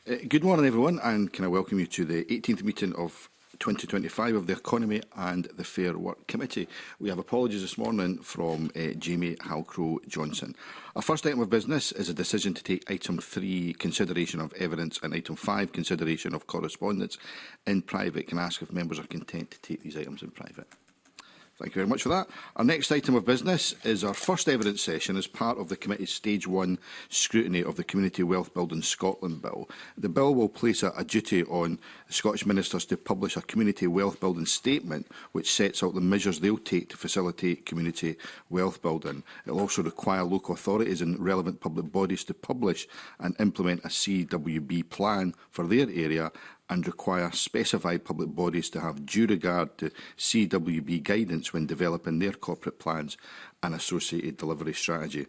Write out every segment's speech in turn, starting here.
Good morning, everyone, and can I welcome you to the 18th meeting of 2025 of the Economy and the Fair Work Committee. We have apologies this morning from Jamie Halcrow-Johnson. Our first item of business is a decision to take item 3, consideration of evidence, and item 5, consideration of correspondence in private. Can I ask if members are content to take these items in private? Thank you very much for that. Our next item of business is our first evidence session as part of the committee's Stage 1 scrutiny of the Community Wealth Building Scotland Bill. The bill will place a duty on Scottish ministers to publish a community wealth building statement which sets out the measures they will take to facilitate community wealth building. It will also require local authorities and relevant public bodies to publish and implement a CWB plan for their area, and require specified public bodies to have due regard to CWB guidance when developing their corporate plans and associated delivery strategy.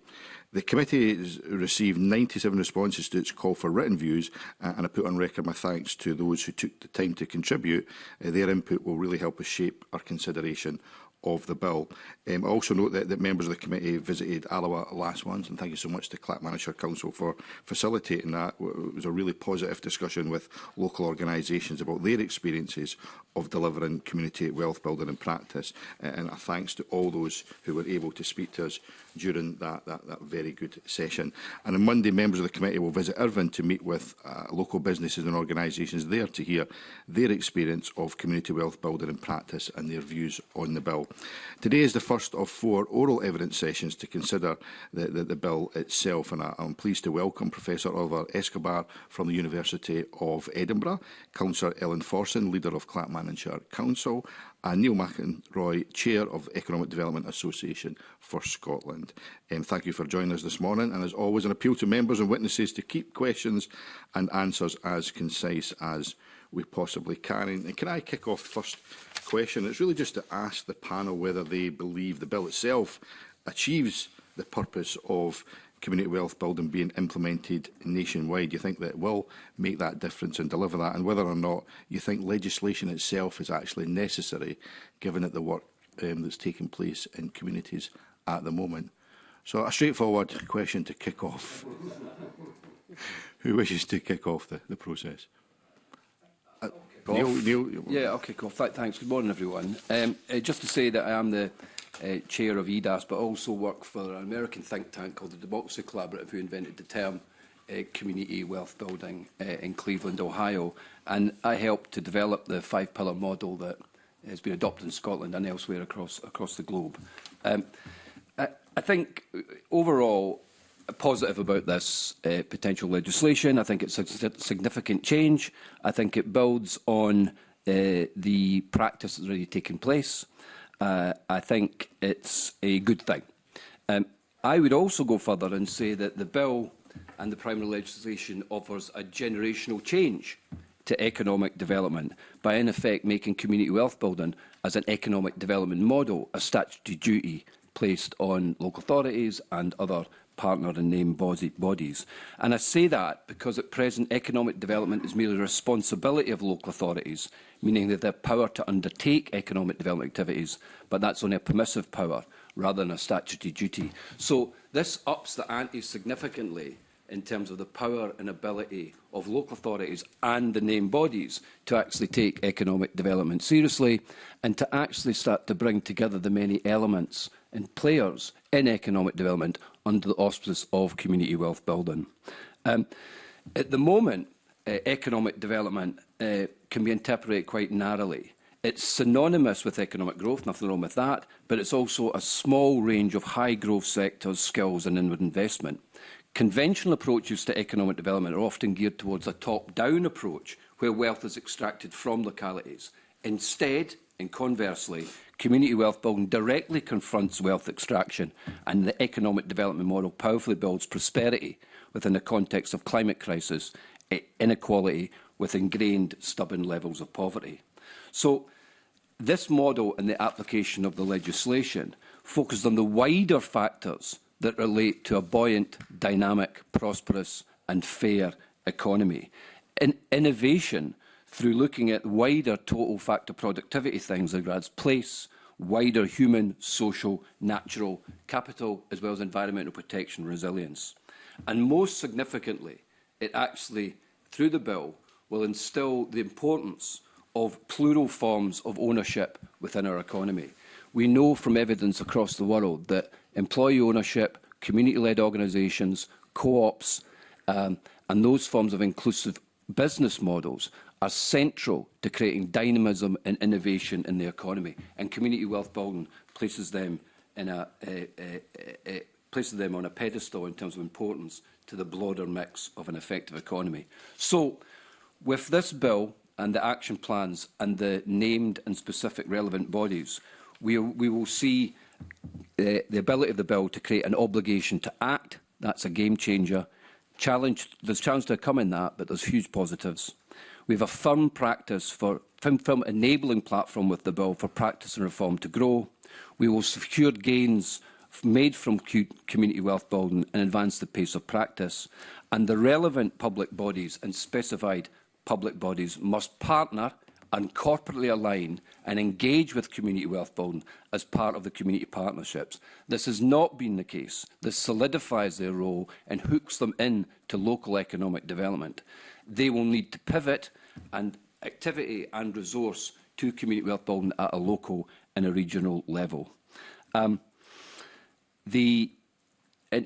The committee has received 97 responses to its call for written views, and I put on record my thanks to those who took the time to contribute. Their input will really help us shape our consideration of the bill. I also note that members of the committee visited Alloa last month, and thank you so much to Clackmannanshire Council for facilitating that. It was a really positive discussion with local organisations about their experiences of delivering community wealth building in practice, and a thanks to all those who were able to speak to us during that very good session. And on Monday, members of the committee will visit Irvine to meet with local businesses and organisations there to hear their experience of community wealth building in practice and their views on the bill. Today is the first of 4 oral evidence sessions to consider the bill itself, and I'm pleased to welcome Professor Oliver Escobar from the University of Edinburgh, Councillor Ellen Forson, Leader of Clackmannanshire Council, and Neil McInroy, Chair of the Economic Development Association for Scotland. Thank you for joining us this morning, and as always, an appeal to members and witnesses to keep questions and answers as concise as we possibly can. And can I kick off the first question? It's really just to ask the panel whether they believe the bill itself achieves the purpose of community wealth building being implemented nationwide. Do you think that it will make that difference and deliver that, and whether or not you think legislation itself is actually necessary, given that the work that's taking place in communities at the moment? So a straightforward question to kick off. Who wishes to kick off the process? Neil. Yeah, I'll kick off. Thanks. Good morning, everyone. Just to say that I am the chair of EDAS, but also work for an American think tank called the Democracy Collaborative, who invented the term community wealth building in Cleveland, Ohio. And I helped to develop the 5-pillar model that has been adopted in Scotland and elsewhere across the globe. I think overall positive about this potential legislation. I think it's a significant change. I think it builds on the practice that's already taken place. I think it's a good thing. I would also go further and say that the bill and the primary legislation offers a generational change to economic development by, in effect, making community wealth building as an economic development model a statutory duty placed on local authorities and other partner and named bodies. And I say that because at present economic development is merely the responsibility of local authorities, meaning that they have power to undertake economic development activities, but that's only a permissive power rather than a statutory duty. So this ups the ante significantly in terms of the power and ability of local authorities and the named bodies to actually take economic development seriously and to actually start to bring together the many elements and players in economic development under the auspices of community wealth building. At the moment, economic development can be interpreted quite narrowly. It's synonymous with economic growth, nothing wrong with that, but it's also a small range of high-growth sectors, skills and inward investment. Conventional approaches to economic development are often geared towards a top-down approach where wealth is extracted from localities. Instead, and conversely, community wealth building directly confronts wealth extraction, and the economic development model powerfully builds prosperity within the context of climate crisis, inequality with ingrained stubborn levels of poverty. So this model and the application of the legislation focused on the wider factors that relate to a buoyant, dynamic, prosperous and fair economy. In innovation, through looking at wider total factor productivity things like regards place, wider human, social, natural capital, as well as environmental protection and resilience. And most significantly, it actually through the bill will instil the importance of plural forms of ownership within our economy. We know from evidence across the world that employee ownership, community-led organisations, co-ops, and those forms of inclusive business models are central to creating dynamism and innovation in the economy. And community wealth building places them in places them on a pedestal in terms of importance to the broader mix of an effective economy. So, with this bill and the action plans and the named and specific relevant bodies, we will see the ability of the bill to create an obligation to act. That's a game changer. There's challenge to come in that, but there's huge positives. We have a firm enabling platform with the bill for practice and reform to grow. We will secure gains made from community wealth building and advance the pace of practice. And the relevant public bodies and specified public bodies must partner and corporately align and engage with community wealth building as part of the community partnerships. This has not been the case. This solidifies their role and hooks them in to local economic development. They will need to pivot and activity and resource to community wealth building at a local and a regional level.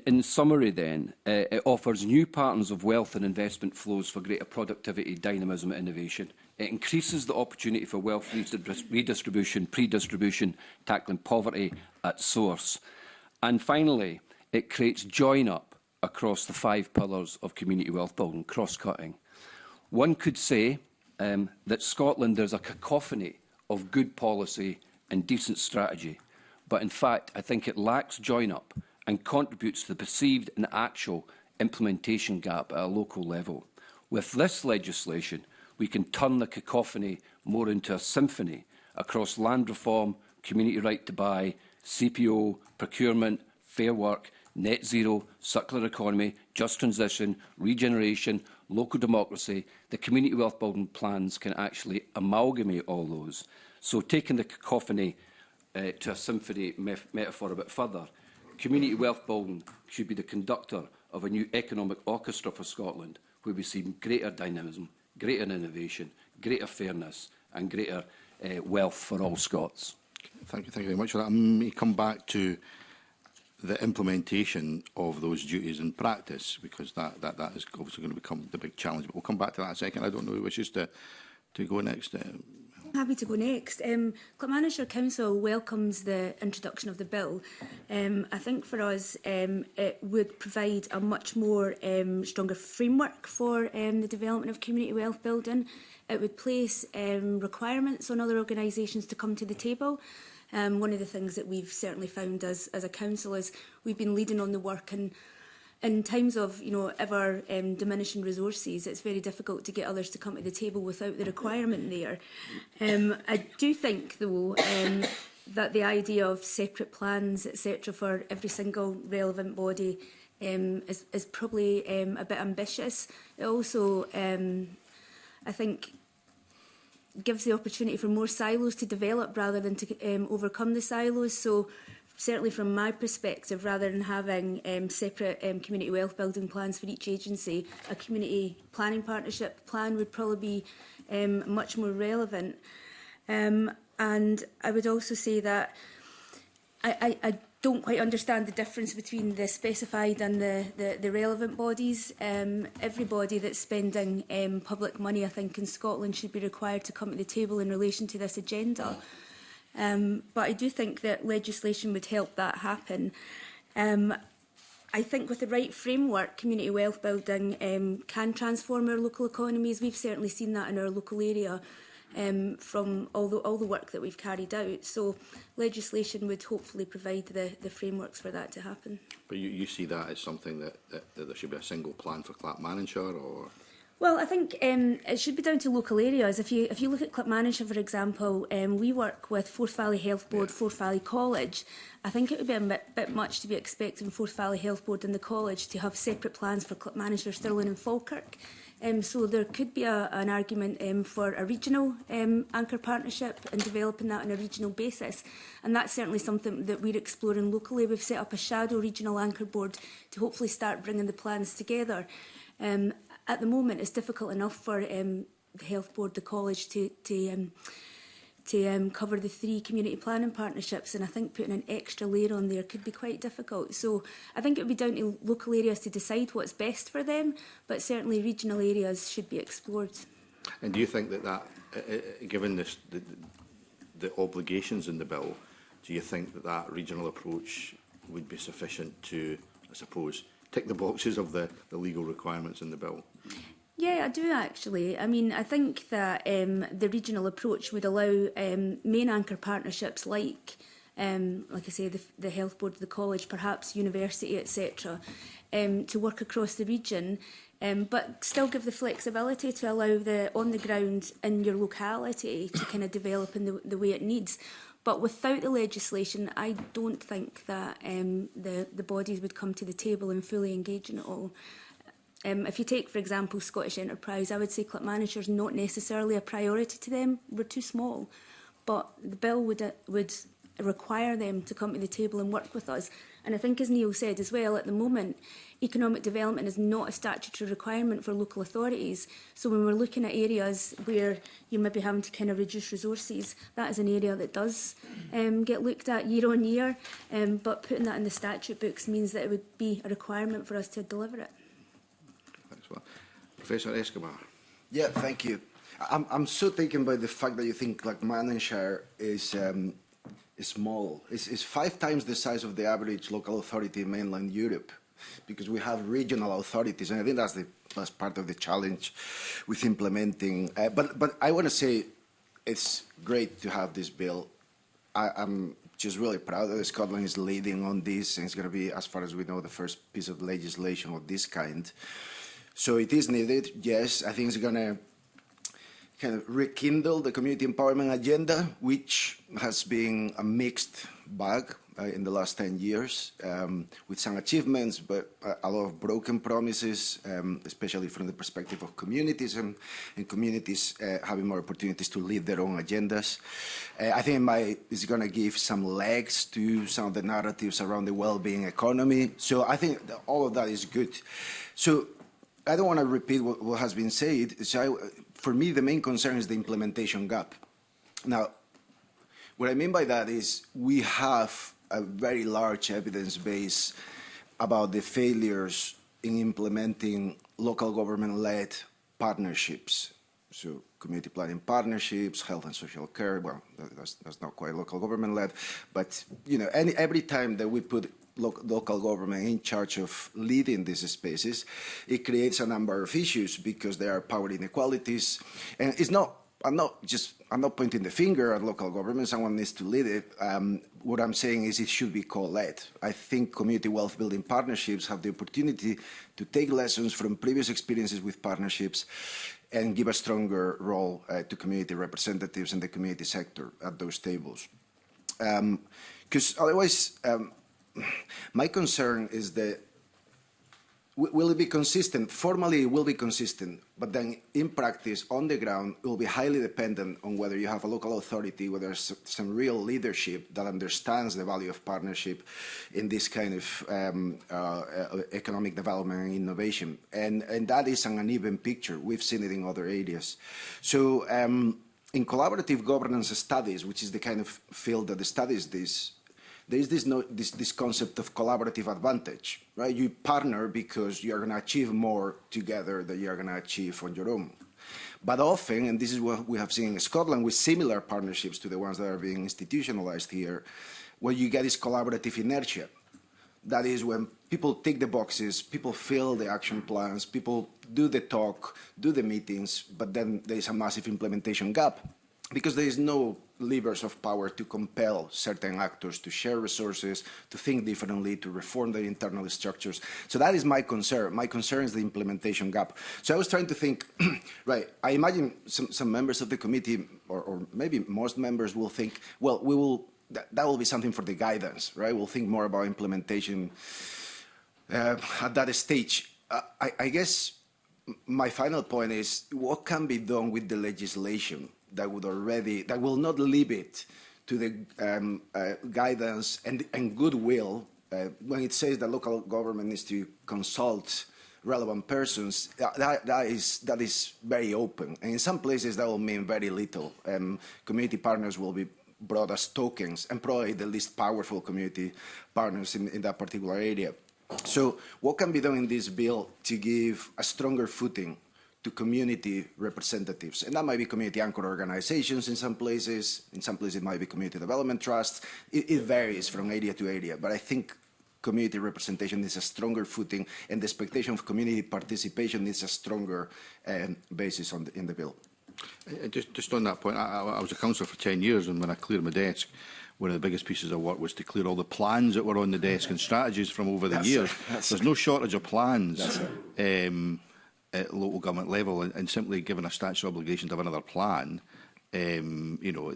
In summary then, it offers new patterns of wealth and investment flows for greater productivity, dynamism and innovation. It increases the opportunity for wealth redistribution, pre-distribution, tackling poverty at source. And finally, it creates join-up across the 5 pillars of community wealth building, cross-cutting. One could say that Scotland, there's a cacophony of good policy and decent strategy. But in fact, I think it lacks join-up and contributes to the perceived and actual implementation gap at a local level. With this legislation, we can turn the cacophony more into a symphony across land reform, community right to buy, CPO, procurement, fair work, net zero, circular economy, just transition, regeneration, local democracy. The community wealth building plans can actually amalgamate all those. So taking the cacophony to a symphony metaphor a bit further, community wealth building should be the conductor of a new economic orchestra for Scotland, where we see greater dynamism, greater innovation, greater fairness and greater wealth for all Scots. Thank you very much for that. I may come back to the implementation of those duties in practice, because that is obviously going to become the big challenge. But we'll come back to that in a second. I don't know who wishes to go next. Happy to go next. Clackmannanshire Council welcomes the introduction of the bill. I think for us it would provide a much more stronger framework for the development of community wealth building. It would place requirements on other organisations to come to the table. One of the things that we've certainly found as a council is we've been leading on the work, and in times of ever diminishing resources, it's very difficult to get others to come to the table without the requirement there. I do think, though, that the idea of separate plans, etc., for every single relevant body is probably a bit ambitious. It also, I think, gives the opportunity for more silos to develop rather than to overcome the silos. So certainly from my perspective, rather than having separate community wealth building plans for each agency, a community planning partnership plan would probably be much more relevant. And I would also say that I don't quite understand the difference between the specified and the relevant bodies. Everybody that's spending public money, I think, in Scotland should be required to come to the table in relation to this agenda. But I do think that legislation would help that happen. I think with the right framework, community wealth building can transform our local economies. We've certainly seen that in our local area from all the work that we've carried out. So legislation would hopefully provide the frameworks for that to happen. But you see that as something that there should be a single plan for Clackmannanshire, or? Well, I think it should be down to local areas. If you look at Clackmannanshire, for example, we work with Forth Valley Health Board, Forth Valley College. I think it would be a bit much to be expecting Forth Valley Health Board and the college to have separate plans for Clackmannanshire, Stirling and Falkirk. So there could be an argument for a regional anchor partnership and developing that on a regional basis. And that's certainly something that we're exploring locally. We've set up a shadow regional anchor board to hopefully start bringing the plans together. at the moment it's difficult enough for the Health Board, the college, to cover the 3 community planning partnerships, and I think putting an extra layer on there could be quite difficult. So I think it would be down to local areas to decide what's best for them, but certainly regional areas should be explored. And do you think that given the obligations in the bill, do you think that regional approach would be sufficient to, I suppose, tick the boxes of the legal requirements in the bill? Yeah, I do actually. I mean, I think that the regional approach would allow main anchor partnerships like I say, the Health Board, the college, perhaps university, etc., to work across the region, but still give the flexibility to allow the on the ground in your locality to kind of develop in the way it needs. But without the legislation, I don't think that the bodies would come to the table and fully engage in it all. If you take, for example, Scottish Enterprise, I would say club manager is not necessarily a priority to them. We're too small. But the bill would require them to come to the table and work with us. And I think, as Neil said as well, at the moment, economic development is not a statutory requirement for local authorities. So when we're looking at areas where you may be having to kind of reduce resources, that is an area that does get looked at year on year. But putting that in the statute books means that it would be a requirement for us to deliver it. Thanks, well. Professor Escobar. Yeah, thank you. I'm so taken by the fact that you think like Lanarkshire is small. It's 5 times the size of the average local authority in mainland Europe, because we have regional authorities, and I think that's part of the challenge with implementing. But I want to say it's great to have this bill. I'm just really proud that Scotland is leading on this, and it's going to be, as far as we know, the first piece of legislation of this kind. So it is needed, yes. I think it's going to kind of rekindle the community empowerment agenda, which has been a mixed bag in the last 10 years, with some achievements, but a lot of broken promises, especially from the perspective of communities and communities having more opportunities to lead their own agendas. I think it's going to give some legs to some of the narratives around the well-being economy. So I think that all of that is good. So I don't want to repeat what has been said. So for me, the main concern is the implementation gap. Now, what I mean by that is we have a very large evidence base about the failures in implementing local government-led partnerships. So community planning partnerships, health and social care, well, that's not quite local government-led, but every time that we put local government in charge of leading these spaces, it creates a number of issues because there are power inequalities. And I'm not pointing the finger at local government, someone needs to lead it. What I'm saying is it should be co-led. I think community wealth building partnerships have the opportunity to take lessons from previous experiences with partnerships and give a stronger role to community representatives in the community sector at those tables. Because otherwise, my concern is that will it be consistent? Formally, it will be consistent, but then in practice, on the ground, it will be highly dependent on whether you have a local authority, whether there's some real leadership that understands the value of partnership in this kind of economic development and innovation. And that is an uneven picture. We've seen it in other areas. So in collaborative governance studies, which is the kind of field that studies this, there is this concept of collaborative advantage, right? You partner because you're going to achieve more together than you're going to achieve on your own. But often, and this is what we have seen in Scotland with similar partnerships to the ones that are being institutionalized here, what you get is collaborative inertia. That is when people tick the boxes, people fill the action plans, people do the talk, do the meetings, but then there is a massive implementation gap because there is no levers of power to compel certain actors to share resources, to think differently, to reform their internal structures. So that is my concern. My concern is the implementation gap. So I was trying to think, right, I imagine some members of the committee, or maybe most members will think, well, that will be something for the guidance, right? We'll think more about implementation at that stage. I guess my final point is what can be done with the legislation that will not leave it to the guidance and goodwill when it says that local government needs to consult relevant persons, that is very open. And in some places that will mean very little. Community partners will be brought as tokens, and probably the least powerful community partners in that particular area. So what can be done in this bill to give a stronger footing to community representatives? And that might be community anchor organizations in some places. In some places it might be community development trusts. It varies from area to area, but I think community representation needs a stronger footing, and the expectation of community participation needs a stronger basis in the bill. Just on that point, I was a councillor for 10 years, and when I cleared my desk, one of the biggest pieces of work was to clear all the plans that were on the desk and strategies from over the years. There's no shortage of plans at local government level, and simply given a statutory obligation to have another plan, you know,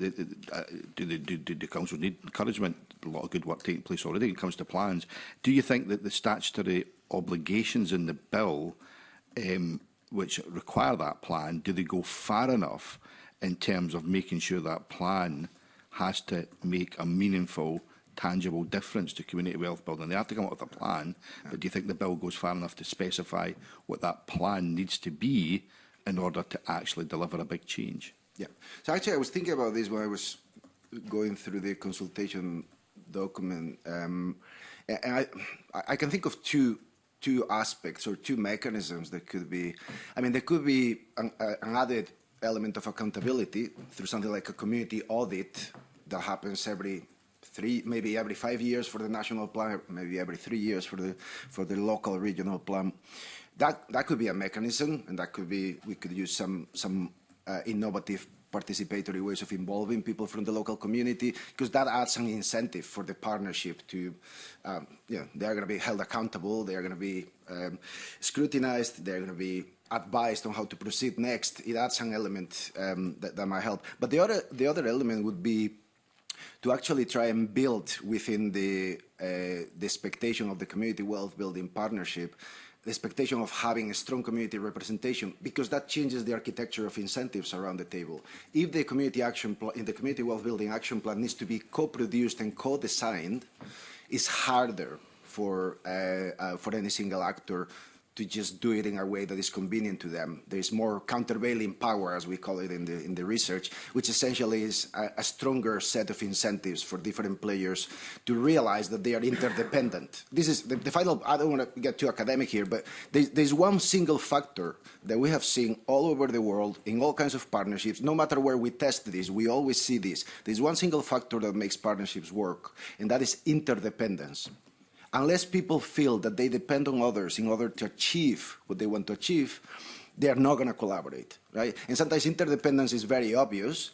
do the council need encouragement? A lot of good work taking place already when it comes to plans. Do you think that the statutory obligations in the bill, which require that plan, do they go far enough in terms of making sure that plan has to make a meaningful, tangible difference to community wealth building? They have to come up with a plan, but do you think the bill goes far enough to specify what that plan needs to be in order to actually deliver a big change? Yeah. So actually I was thinking about this when I was going through the consultation document. And I can think of two aspects or two mechanisms that could be. I mean, there could be an added element of accountability through something like a community audit that happens every 5 years for the national plan, maybe every 3 years for the local regional plan. That could be a mechanism, and that could be, we could use some innovative participatory ways of involving people from the local community, because that adds an incentive for the partnership to, they're going to be held accountable, they're going to be scrutinized, they're going to be advised on how to proceed next. It adds an element that might help. But the other element would be to actually try and build within the expectation of the community wealth building partnership, the expectation of having a strong community representation, because that changes the architecture of incentives around the table. If the community action plan, in the community wealth building action plan, needs to be co-produced and co-designed, it's harder for any single actor to just do it in a way that is convenient to them. There is more countervailing power, as we call it in the research, which essentially is a stronger set of incentives for different players to realize that they are interdependent. This is the final, I don't want to get too academic here, but there's one single factor that we have seen all over the world in all kinds of partnerships. No matter where we test this, we always see this. There's one single factor that makes partnerships work, and that is interdependence. Unless people feel that they depend on others in order to achieve what they want to achieve, they are not going to collaborate, right? And sometimes interdependence is very obvious.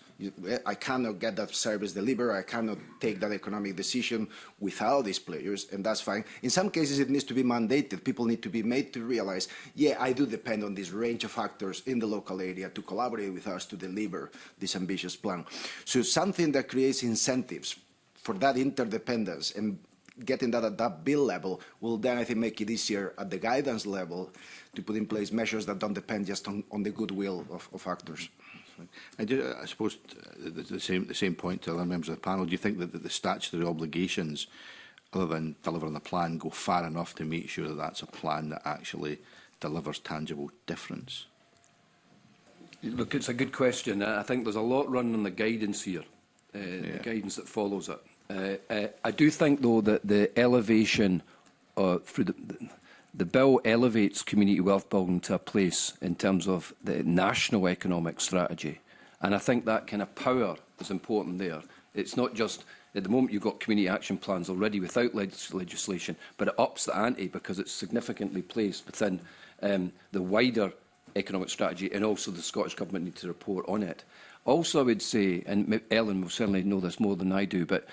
I cannot get that service delivered. I cannot take that economic decision without these players, and that's fine. In some cases, it needs to be mandated. People need to be made to realize, yeah, I do depend on this range of actors in the local area to collaborate with us to deliver this ambitious plan. So something that creates incentives for that interdependence and getting that at that bill level will then, I think, make it easier at the guidance level to put in place measures that don't depend just on the goodwill of actors. I suppose the same point to other members of the panel. Do you think that the statutory obligations, other than delivering a plan, go far enough to make sure that that's a plan that actually delivers tangible difference? Look, it's a good question. I think there's a lot running on the guidance here, the guidance that follows it. I do think, though, that the elevation through the bill elevates community wealth building to a place in terms of the national economic strategy. And I think that kind of power is important there. It's not just, at the moment, you've got community action plans already without legislation, but it ups the ante because it's significantly placed within the wider economic strategy, and also the Scottish Government need to report on it. Also, I would say, and Ellen will certainly know this more than I do, but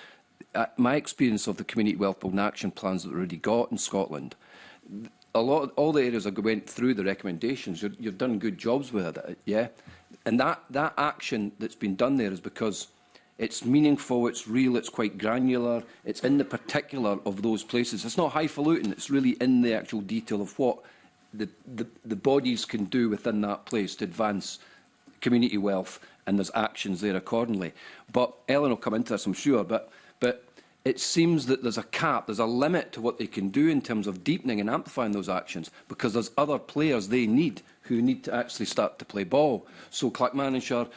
my experience of the community wealth building action plans that we already got in Scotland, all the areas I went through the recommendations, you've done good jobs with it, yeah? And that action that's been done there is because it's meaningful, it's real, it's quite granular, it's in the particular of those places. It's not highfalutin, it's really in the actual detail of what the bodies can do within that place to advance community wealth, and there's actions there accordingly. But Ellen will come into this, I'm sure, but it seems that there's a cap, there's a limit to what they can do in terms of deepening and amplifying those actions, because there's other players they need who need to actually start to play ball. So Clackmannanshire,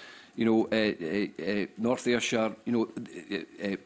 North Ayrshire,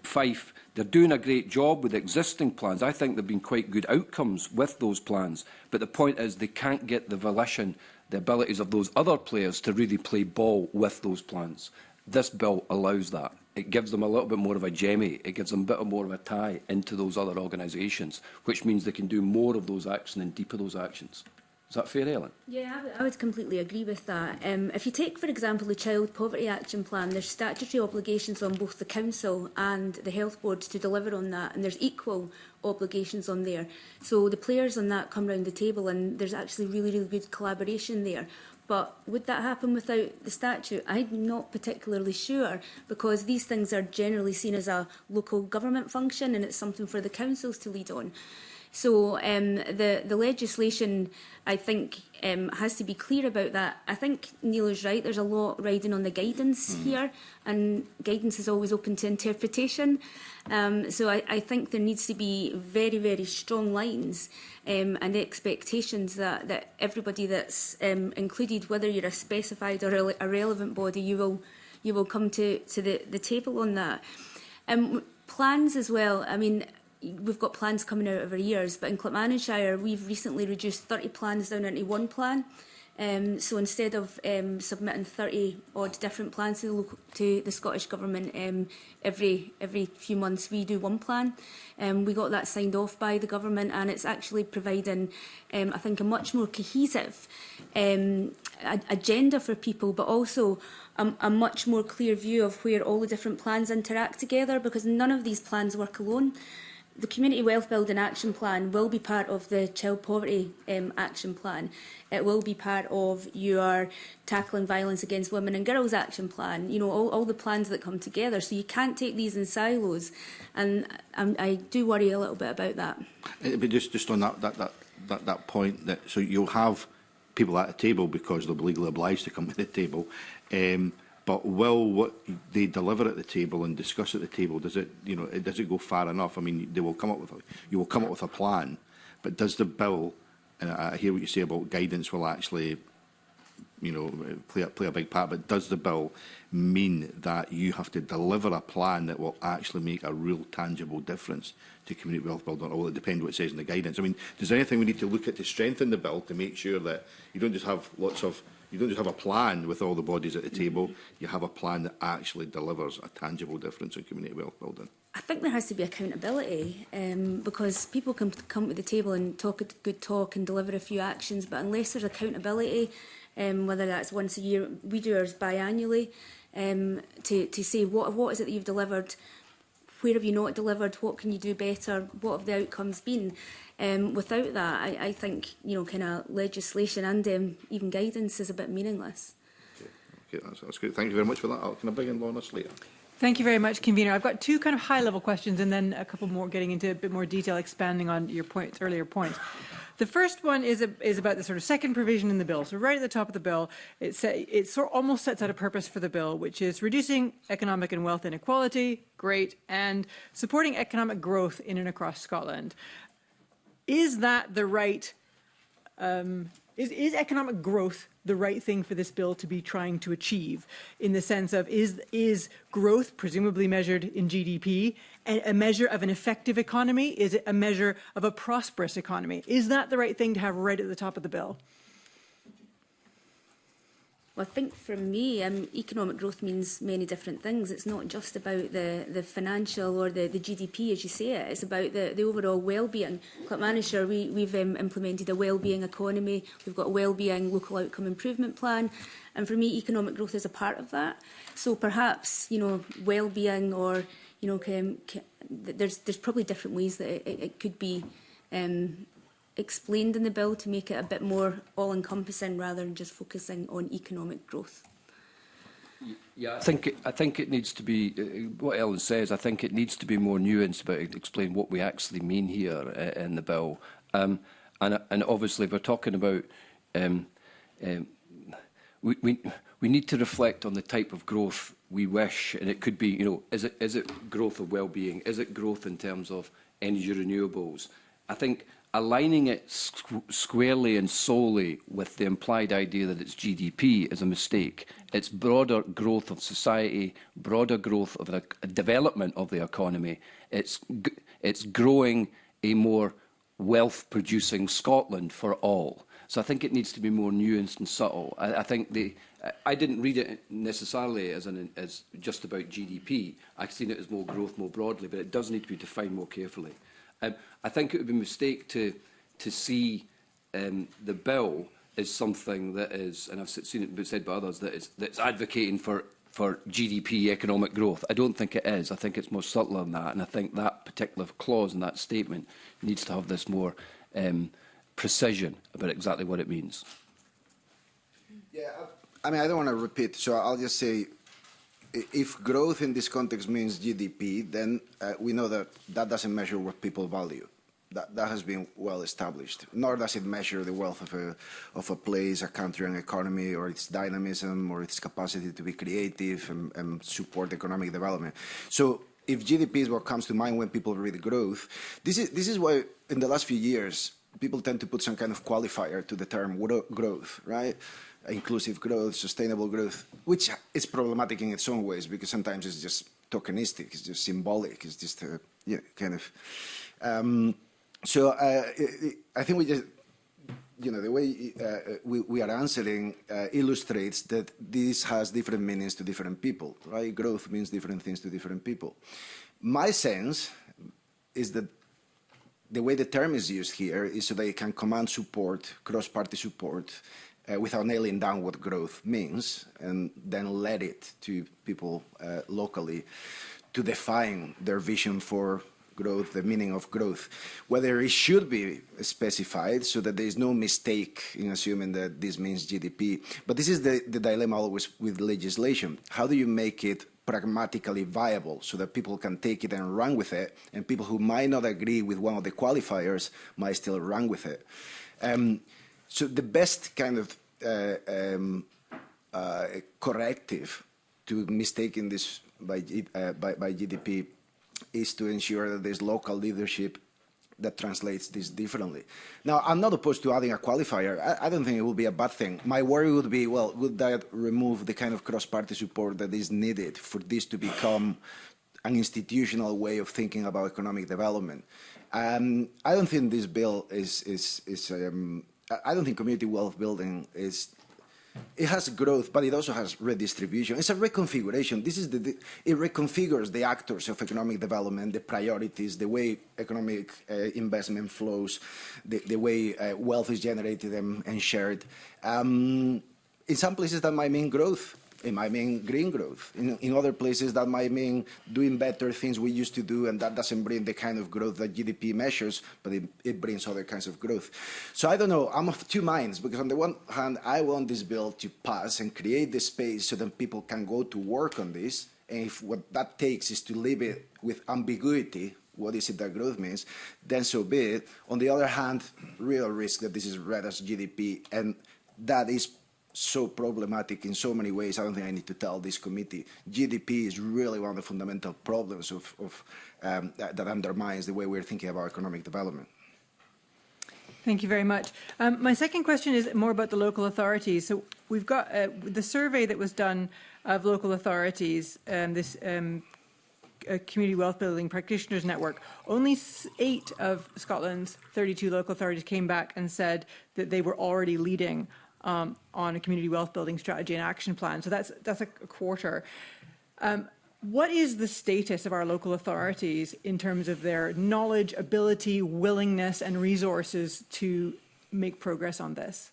Fife, they're doing a great job with existing plans. I think there have been quite good outcomes with those plans. But the point is they can't get the volition, the abilities of those other players to really play ball with those plans. This bill allows that. It gives them a little bit more of a jemmy. It gives them a bit more of a tie into those other organisations, which means they can do more of those actions and deeper those actions. Is that fair, Ellen? Yeah, I would completely agree with that. If you take, for example, the Child Poverty Action Plan, there's statutory obligations on both the Council and the Health Board to deliver on that, and there's equal obligations on there. So the players on that come round the table, and there's actually really, really good collaboration there. But would that happen without the statute? I'm not particularly sure, because these things are generally seen as a local government function, and it's something for the councils to lead on. So the legislation, I think, has to be clear about that. I think Neil is right. There's a lot riding on the guidance here, and guidance is always open to interpretation. So I think there needs to be very, very strong lines and expectations that everybody that's included, whether you're a specified or a relevant body, you will come to the table on that. Plans as well. I mean, we've got plans coming out over years, but in Clackmannanshire, we've recently reduced 30 plans down into one plan. So instead of submitting 30-odd different plans to the Scottish Government every few months, we do one plan. We got that signed off by the Government, and it's actually providing, I think, a much more cohesive agenda for people, but also a much more clear view of where all the different plans interact together, because none of these plans work alone. The Community Wealth Building Action Plan will be part of the Child Poverty Action Plan. It will be part of your Tackling Violence Against Women and Girls Action Plan. You know, all the plans that come together. So you can't take these in silos. And I do worry a little bit about that. But just on that point, so you'll have people at the table because they'll be legally obliged to come to the table. But will what they deliver at the table and discuss at the table, does it go far enough? I mean, you will come up with a plan, but does the bill, and I hear what you say about guidance will actually, play a big part, but does the bill mean that you have to deliver a plan that will actually make a real tangible difference to community wealth building? Or will it depend what it says in the guidance? I mean, is there anything we need to look at to strengthen the bill to make sure that you don't just have you don't just have a plan with all the bodies at the table, you have a plan that actually delivers a tangible difference in community wealth building? I think there has to be accountability, because people can come to the table and talk a good talk and deliver a few actions, but unless there's accountability, whether that's once a year, we do ours biannually, to say what is it that you've delivered, where have you not delivered, what can you do better, what have the outcomes been. Without that, I think kind of legislation and even guidance is a bit meaningless. Okay, that's great. Thank you very much for that. Can I bring in Lorna Slater? Thank you very much, Convener. I've got two kind of high-level questions and then a couple more getting into a bit more detail, expanding on your earlier points. The first one is about the sort of second provision in the bill. So right at the top of the bill, it almost sets out a purpose for the bill, which is reducing economic and wealth inequality, great, and supporting economic growth in and across Scotland. Is that the right, is economic growth the right thing for this bill to be trying to achieve, in the sense of is growth, presumably measured in GDP, a measure of an effective economy? Is it a measure of a prosperous economy? Is that the right thing to have right at the top of the bill? Well, I think for me, economic growth means many different things. It's not just about the financial or the GDP, as you say it. It's about the overall well-being. Clackmannanshire, we've implemented a well-being economy. We've got a well-being local outcome improvement plan. And for me, economic growth is a part of that. So perhaps, well-being or, there's probably different ways that it could be explained in the bill to make it a bit more all-encompassing rather than just focusing on economic growth. Yeah, I think it needs to be what Ellen says. I think it needs to be more nuanced about explaining what we actually mean here in the bill. And obviously, we're talking about we need to reflect on the type of growth we wish, and it could be, you know, is it growth of well-being? Is it growth in terms of energy renewables? I think aligning it squarely and solely with the implied idea that it's GDP is a mistake. It's broader growth of society, broader growth of a development of the economy. It's growing a more wealth-producing Scotland for all. So I think it needs to be more nuanced and subtle. I think I didn't read it necessarily as just about GDP. I've seen it as more growth more broadly, but it does need to be defined more carefully. I think it would be a mistake to see the bill as something that is, and I've seen it said by others, that's advocating for GDP economic growth. I don't think it is. I think it's more subtle than that, and I think that particular clause in that statement needs to have this more precision about exactly what it means. Yeah, I mean, I don't want to repeat, so I'll just say, if growth in this context means GDP, then we know that that doesn't measure what people value. That has been well established. Nor does it measure the wealth of a place, a country, an economy, or its dynamism, or its capacity to be creative and support economic development. So if GDP is what comes to mind when people read growth, this is why in the last few years people tend to put some kind of qualifier to the term growth, right? Inclusive growth, sustainable growth, which is problematic in its own ways because sometimes it's just tokenistic, it's just symbolic, it's just kind of. So I think we just, you know, the way we are answering illustrates that this has different meanings to different people, right? Growth means different things to different people. My sense is that the way the term is used here is so that it can command support, cross-party support, without nailing down what growth means, and then let it to people locally to define their vision for growth, the meaning of growth, whether it should be specified so that there is no mistake in assuming that this means GDP. But this is the dilemma always with legislation. How do you make it pragmatically viable so that people can take it and run with it, and people who might not agree with one of the qualifiers might still run with it? So the best kind of corrective to mistaking this by GDP is to ensure that there's local leadership that translates this differently. Now, I'm not opposed to adding a qualifier. I don't think it would be a bad thing. My worry would be, well, would that remove the kind of cross-party support that is needed for this to become an institutional way of thinking about economic development? I don't think this bill I don't think community wealth building it has growth, but it also has redistribution. It's a reconfiguration. It reconfigures the actors of economic development, the priorities, the way economic investment flows, the way wealth is generated and shared. In some places that might mean growth. It might mean green growth. In other places, that might mean doing better things we used to do, and that doesn't bring the kind of growth that GDP measures, but it brings other kinds of growth. So I don't know. I'm of two minds, because on the one hand, I want this bill to pass and create the space so that people can go to work on this, and if what that takes is to leave it with ambiguity, what is it that growth means, then so be it. On the other hand, real risk that this is read as GDP, and that is so problematic in so many ways. I don't think I need to tell this committee. GDP is really one of the fundamental problems that undermines the way we're thinking about economic development. Thank you very much. My second question is more about the local authorities. So we've got the survey that was done of local authorities, this Community Wealth Building Practitioners Network. Only 8 of Scotland's 32 local authorities came back and said that they were already leading on a community wealth building strategy and action plan. So that's a quarter. What is the status of our local authorities in terms of their knowledge, ability, willingness and resources to make progress on this?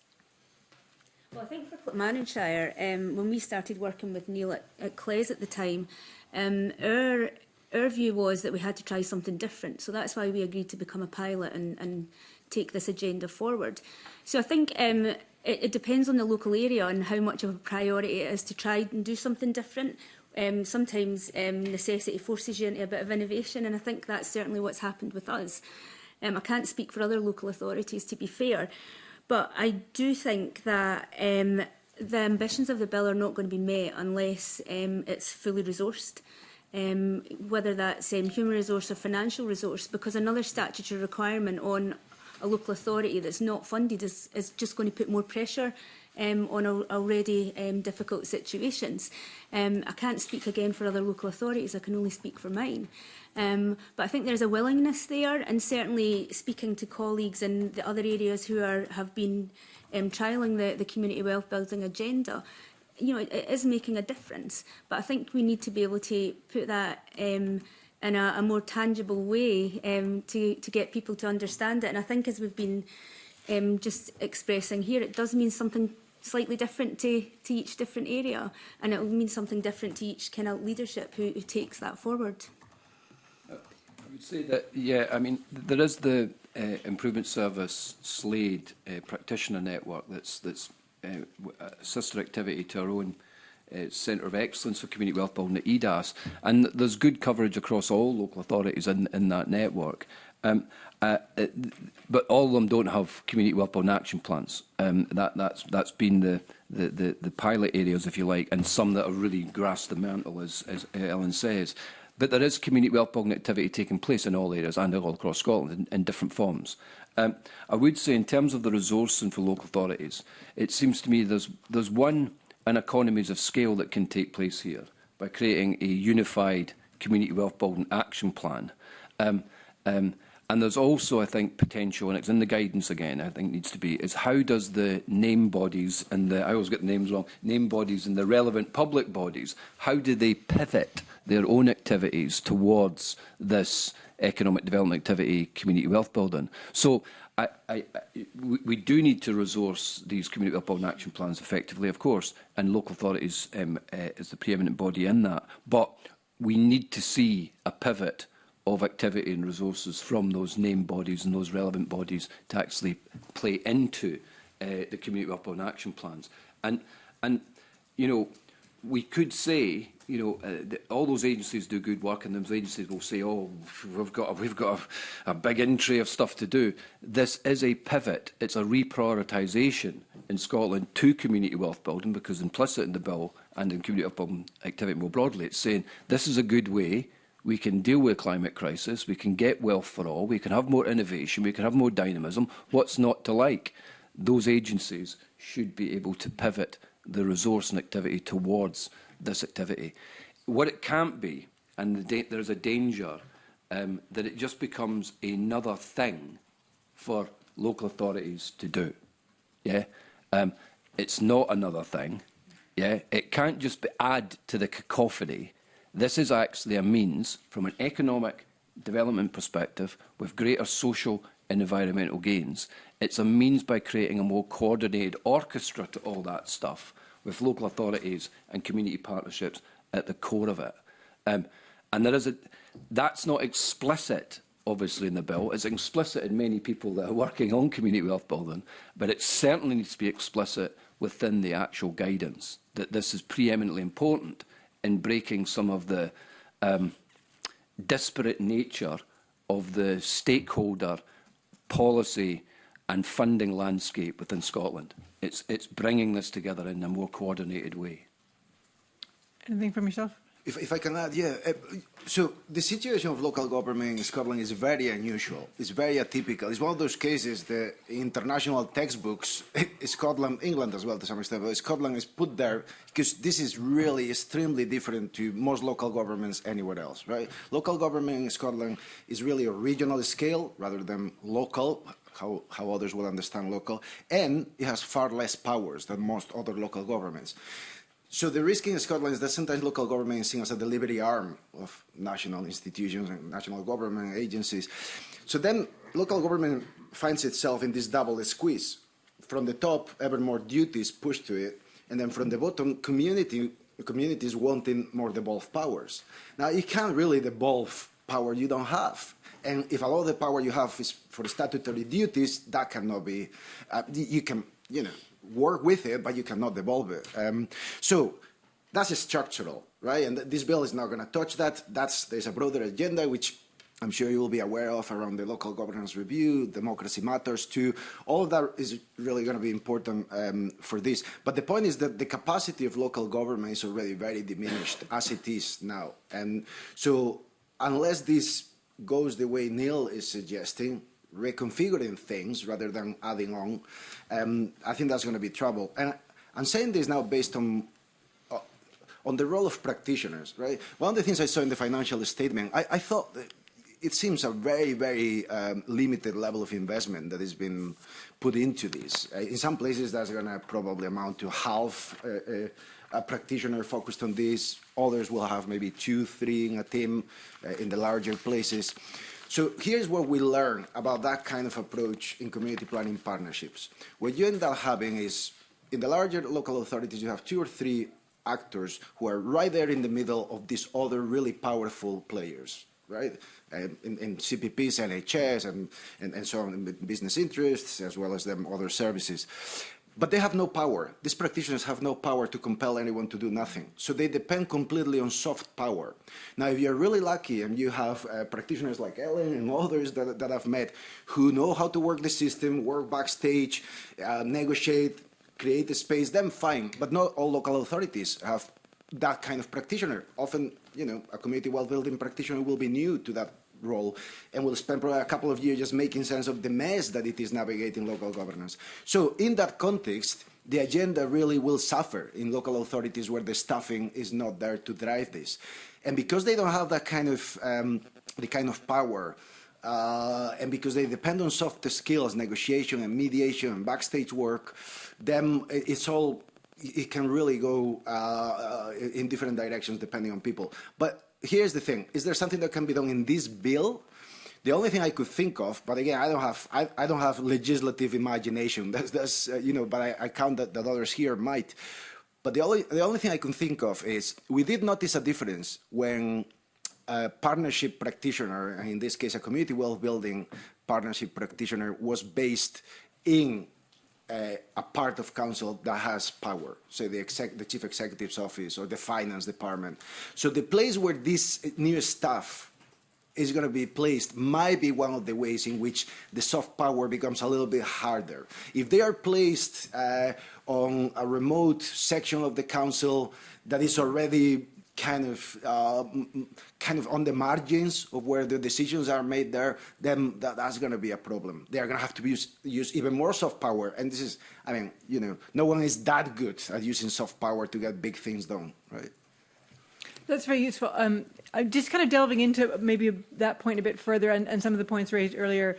Well, I think for Clackmannanshire, when we started working with Neil at Clays at the time, our view was that we had to try something different. So that's why we agreed to become a pilot and take this agenda forward. So I think it depends on the local area and how much of a priority it is to try and do something different. Sometimes necessity forces you into a bit of innovation, and I think that's certainly what's happened with us. I can't speak for other local authorities, to be fair, but I do think that the ambitions of the bill are not going to be met unless it's fully resourced. Whether that's human resource or financial resource, because another statutory requirement on a local authority that's not funded is just going to put more pressure on already difficult situations. I can't speak again for other local authorities, I can only speak for mine. But I think there's a willingness there, and certainly speaking to colleagues in the other areas who have been trialling the community wealth building agenda, you know, it is making a difference. But I think we need to be able to put that in a more tangible way to get people to understand it. And I think, as we've been just expressing here, it does mean something slightly different to each different area, and it will mean something different to each kind of leadership who takes that forward. I would say that, yeah, I mean, there is the Improvement Service Slade practitioner network that's a sister activity to our own Centre of Excellence for Community Wealth Building at EDAS, and there's good coverage across all local authorities in that network. But all of them don't have community wealth building action plans. That's been the pilot areas, if you like, and some that have really grasped the mantle, as Ellen says. But there is community wealth building activity taking place in all areas and all across Scotland in different forms. I would say, in terms of the resourcing for local authorities, it seems to me there's an economies of scale that can take place here by creating a unified community wealth building action plan. And there's also, I think, potential, and it's in the guidance again, I think needs to be, is how does the name bodies and I always get the names wrong, name bodies and the relevant public bodies, how do they pivot their own activities towards this economic development activity, community wealth building? So we do need to resource these community wealth building action plans effectively, of course, and local authorities is the preeminent body in that. But we need to see a pivot of activity and resources from those named bodies and those relevant bodies to actually play into the community wealth building action plans. And you know, we could say, you know, all those agencies do good work, and those agencies will say, oh, we've got a big entry of stuff to do. This is a pivot. It's a reprioritisation in Scotland to community wealth building, because implicit in the bill and in community wealth building activity more broadly, it's saying this is a good way. We can deal with the climate crisis, we can get wealth for all, we can have more innovation, we can have more dynamism. What's not to like? Those agencies should be able to pivot the resource and activity towards this activity. What it can't be, and there's a danger, that it just becomes another thing for local authorities to do. Yeah, it's not another thing. Yeah, it can't just add to the cacophony. This is actually a means, from an economic development perspective, with greater social and environmental gains. It's a means by creating a more coordinated orchestra to all that stuff, with local authorities and community partnerships at the core of it. And that's not explicit, obviously, in the bill. It's explicit in many people that are working on community wealth building, but it certainly needs to be explicit within the actual guidance, that this is preeminently important in breaking some of the disparate nature of the stakeholder policy and funding landscape within Scotland. It's bringing this together in a more coordinated way. Anything from yourself? If I can add, yeah. So the situation of local government in Scotland is very unusual. It's very atypical. It's one of those cases that international textbooks, Scotland, England as well to some extent, but Scotland is put there because this is really extremely different to most local governments anywhere else, right? Local government in Scotland is really a regional scale rather than local, how others will understand local, and it has far less powers than most other local governments. So the risk in Scotland is that sometimes local government is seen as a delivery arm of national institutions and national government agencies. So then local government finds itself in this double squeeze. From the top, ever more duties pushed to it, and then from the bottom, communities wanting more devolved powers. Now, you can't really devolve power you don't have. And if a lot of the power you have is for statutory duties, that cannot be, you can, you know, work with it, but you cannot devolve it. So that's structural, right? And this bill is not going to touch that. There's a broader agenda which I'm sure you will be aware of around the local governance review, Democracy Matters too. All of that is really going to be important for this. But the point is that the capacity of local government is already very diminished as it is now. And so unless this goes the way Neil is suggesting, reconfiguring things rather than adding on, I think that's going to be trouble. And I'm saying this now based on the role of practitioners, right? One of the things I saw in the financial statement, I thought that it seems a very, very limited level of investment that has been put into this. In some places, that's going to probably amount to half a practitioner focused on this. Others will have maybe 2, 3 in a team in the larger places. So here's what we learn about that kind of approach in community planning partnerships. What you end up having is, in the larger local authorities, you have 2 or 3 actors who are right there in the middle of these other really powerful players, right? In CPPs, NHS, and so on, in business interests, as well as them other services. But they have no power. These practitioners have no power to compel anyone to do nothing. So they depend completely on soft power. Now, if you're really lucky and you have practitioners like Ellen and others that I've met who know how to work the system, work backstage, negotiate, create a space, then fine. But not all local authorities have that kind of practitioner. Often, you know, a community wealth-building practitioner will be new to that role and will spend probably a couple of years just making sense of the mess that it is navigating local governance. So in that context, the agenda really will suffer in local authorities where the staffing is not there to drive this. And because they don't have that kind of, the kind of power, and because they depend on soft skills, negotiation and mediation and backstage work, then it can really go in different directions depending on people. But here's the thing: is there something that can be done in this bill? The only thing I could think of, but again, I don't have legislative imagination. That's you know, but I count that others here might. But the only thing I can think of is we did notice a difference when a partnership practitioner, and in this case a community wealth building partnership practitioner, was based in a part of council that has power, so the chief executive's office or the finance department. So the place where this new staff is going to be placed might be one of the ways in which the soft power becomes a little bit harder. If they are placed on a remote section of the council that is already kind of on the margins of where the decisions are made there, then that's going to be a problem. They are going to have to use even more soft power. And this is, I mean, you know, no one is that good at using soft power to get big things done, right? That's very useful. I'm just kind of delving into maybe that point a bit further and some of the points raised earlier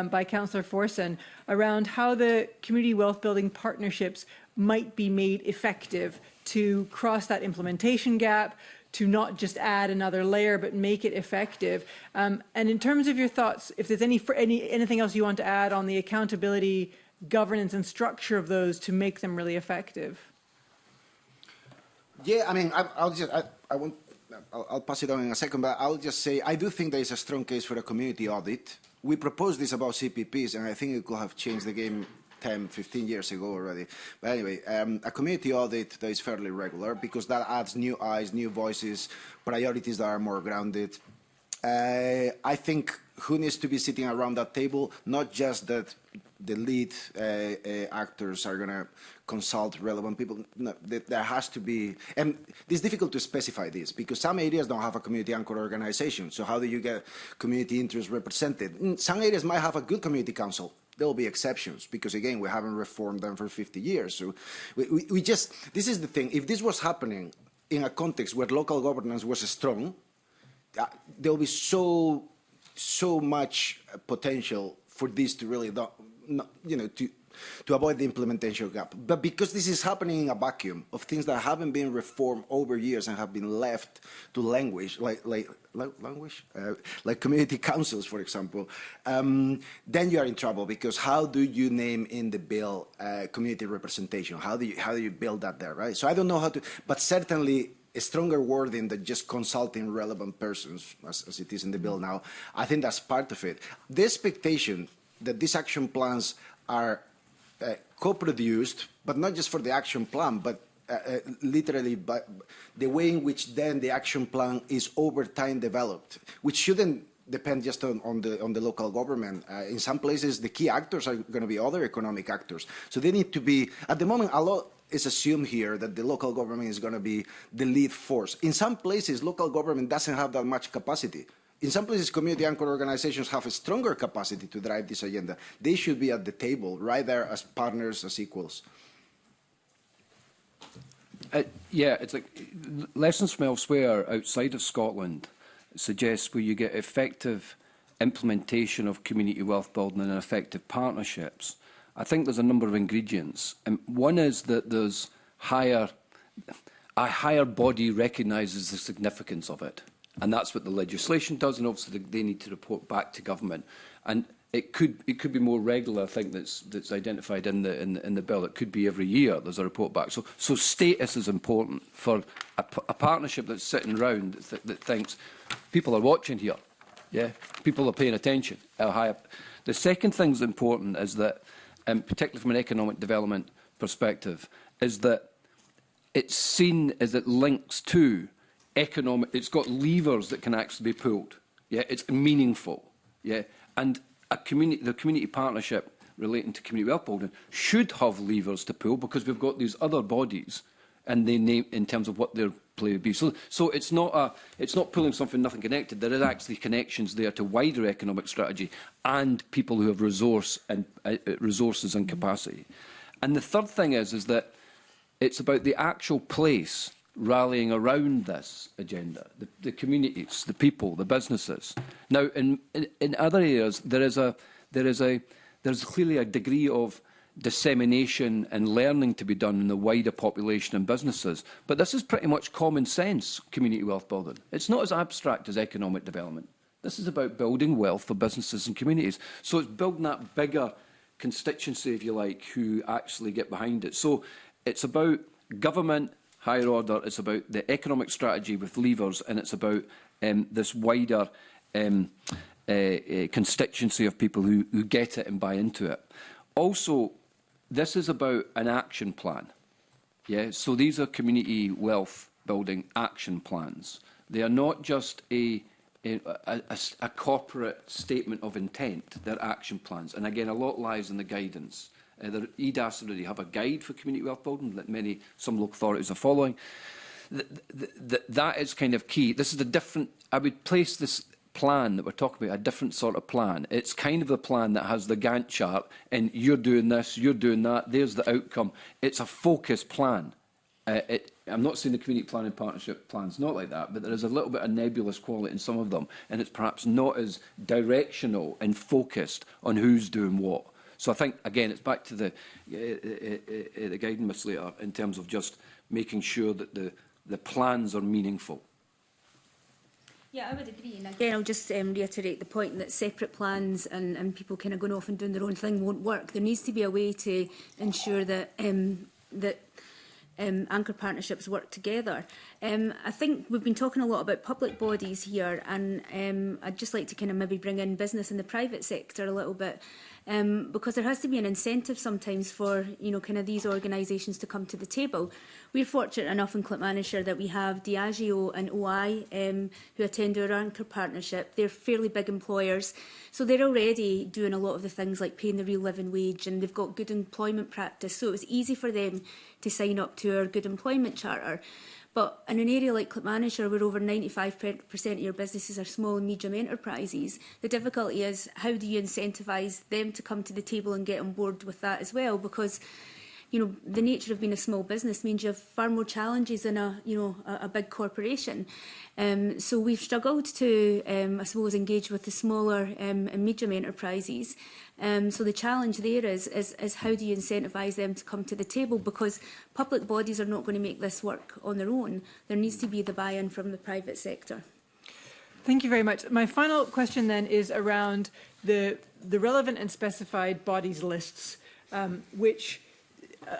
by Councillor Forson around how the community wealth building partnerships might be made effective to cross that implementation gap, to not just add another layer, but make it effective. And in terms of your thoughts, if there's anything else you want to add on the accountability, governance, and structure of those to make them really effective. Yeah, I mean, I'll pass it on in a second, but I'll just say I do think there is a strong case for a community audit. We proposed this about CPPs, and I think it could have changed the game 10, 15 years ago already. But anyway, a community audit that is fairly regular because that adds new eyes, new voices, priorities that are more grounded. I think who needs to be sitting around that table, not just that the lead actors are going to consult relevant people. No, there has to be, and it's difficult to specify this because some areas don't have a community anchor organization. So how do you get community interests represented? Some areas might have a good community council. There will be exceptions because, again, we haven't reformed them for 50 years. So we just, this is the thing. If this was happening in a context where local governance was strong, there will be so much potential for this to really, you know, to avoid the implementation gap. But because this is happening in a vacuum of things that haven't been reformed over years and have been left to languish, like community councils, for example, then you are in trouble because how do you name in the bill community representation? How do you build that there, right? So I don't know how to, but certainly a stronger wording than just consulting relevant persons, as it is in the bill now. I think that's part of it. The expectation that these action plans are co-produced, but not just for the action plan, but literally by the way in which then the action plan is over time developed, which shouldn't depend just on the local government. In some places, the key actors are going to be other economic actors. So they need to be, at the moment, a lot is assumed here that the local government is going to be the lead force. In some places, local government doesn't have that much capacity. In some places, community anchor organizations have a stronger capacity to drive this agenda. They should be at the table, right there as partners, as equals. Yeah, it's like lessons from elsewhere outside of Scotland suggests where you get effective implementation of community wealth building and effective partnerships. I think there's a number of ingredients. One is that there's a higher body recognises the significance of it. And that's what the legislation does, and obviously they need to report back to government. And it could be more regular, I think, that's identified in the bill. It could be every year there's a report back. So status is important for a partnership that's sitting around that thinks people are watching here. Yeah, people are paying attention. The second thing that's important is that, particularly from an economic development perspective, is that it's seen as it links to economic. It's got levers that can actually be pulled. Yeah, it's meaningful. Yeah, and the community partnership relating to community wealth building should have levers to pull because we've got these other bodies, and they name in terms of what their play would be. So it's not pulling something nothing connected. There is actually connections there to wider economic strategy and people who have resources and capacity. And the third thing is that it's about the actual place rallying around this agenda, the communities, the people, the businesses. Now, in other areas, there's clearly a degree of dissemination and learning to be done in the wider population and businesses. But this is pretty much common sense community wealth building. It's not as abstract as economic development. This is about building wealth for businesses and communities. So it's building that bigger constituency, if you like, who actually get behind it. So it's about government, higher order, it's about the economic strategy with levers, and it's about this wider constituency of people who get it and buy into it. Also, this is about an action plan. Yeah? So these are community wealth building action plans. They are not just a corporate statement of intent, they're action plans. And again, a lot lies in the guidance. The EDAS already have a guide for community wealth building that some local authorities are following. That is kind of key. This is a different, I would place this plan that we're talking about, a different sort of plan. It's kind of the plan that has the Gantt chart, and you're doing this, you're doing that, there's the outcome. It's a focused plan. I'm not saying the community planning partnership plan's not like that, but there is a little bit of nebulous quality in some of them, and it's perhaps not as directional and focused on who's doing what. So I think, again, it's back to the guidance later in terms of just making sure that the plans are meaningful. Yeah, I would agree. And again, I'll just reiterate the point that separate plans and people kind of going off and doing their own thing won't work. There needs to be a way to ensure that anchor partnerships work together. I think we've been talking a lot about public bodies here, and I'd just like to kind of maybe bring in business in the private sector a little bit. Because there has to be an incentive sometimes for, kind of these organisations to come to the table. We're fortunate enough in Clackmannanshire that we have Diageo and OI who attend our anchor partnership. They're fairly big employers, so they're already doing a lot of the things like paying the real living wage, and they've got good employment practice, so it was easy for them to sign up to our good employment charter. But in an area like Clackmannanshire, where over 95% of your businesses are small and medium enterprises, the difficulty is how do you incentivise them to come to the table and get on board with that as well? Because, the nature of being a small business means you have far more challenges than a big corporation. So we've struggled to, I suppose, engage with the smaller and medium enterprises. So the challenge there is how do you incentivise them to come to the table, because public bodies are not going to make this work on their own. There needs to be the buy-in from the private sector. Thank you very much. My final question then is around the relevant and specified bodies lists, which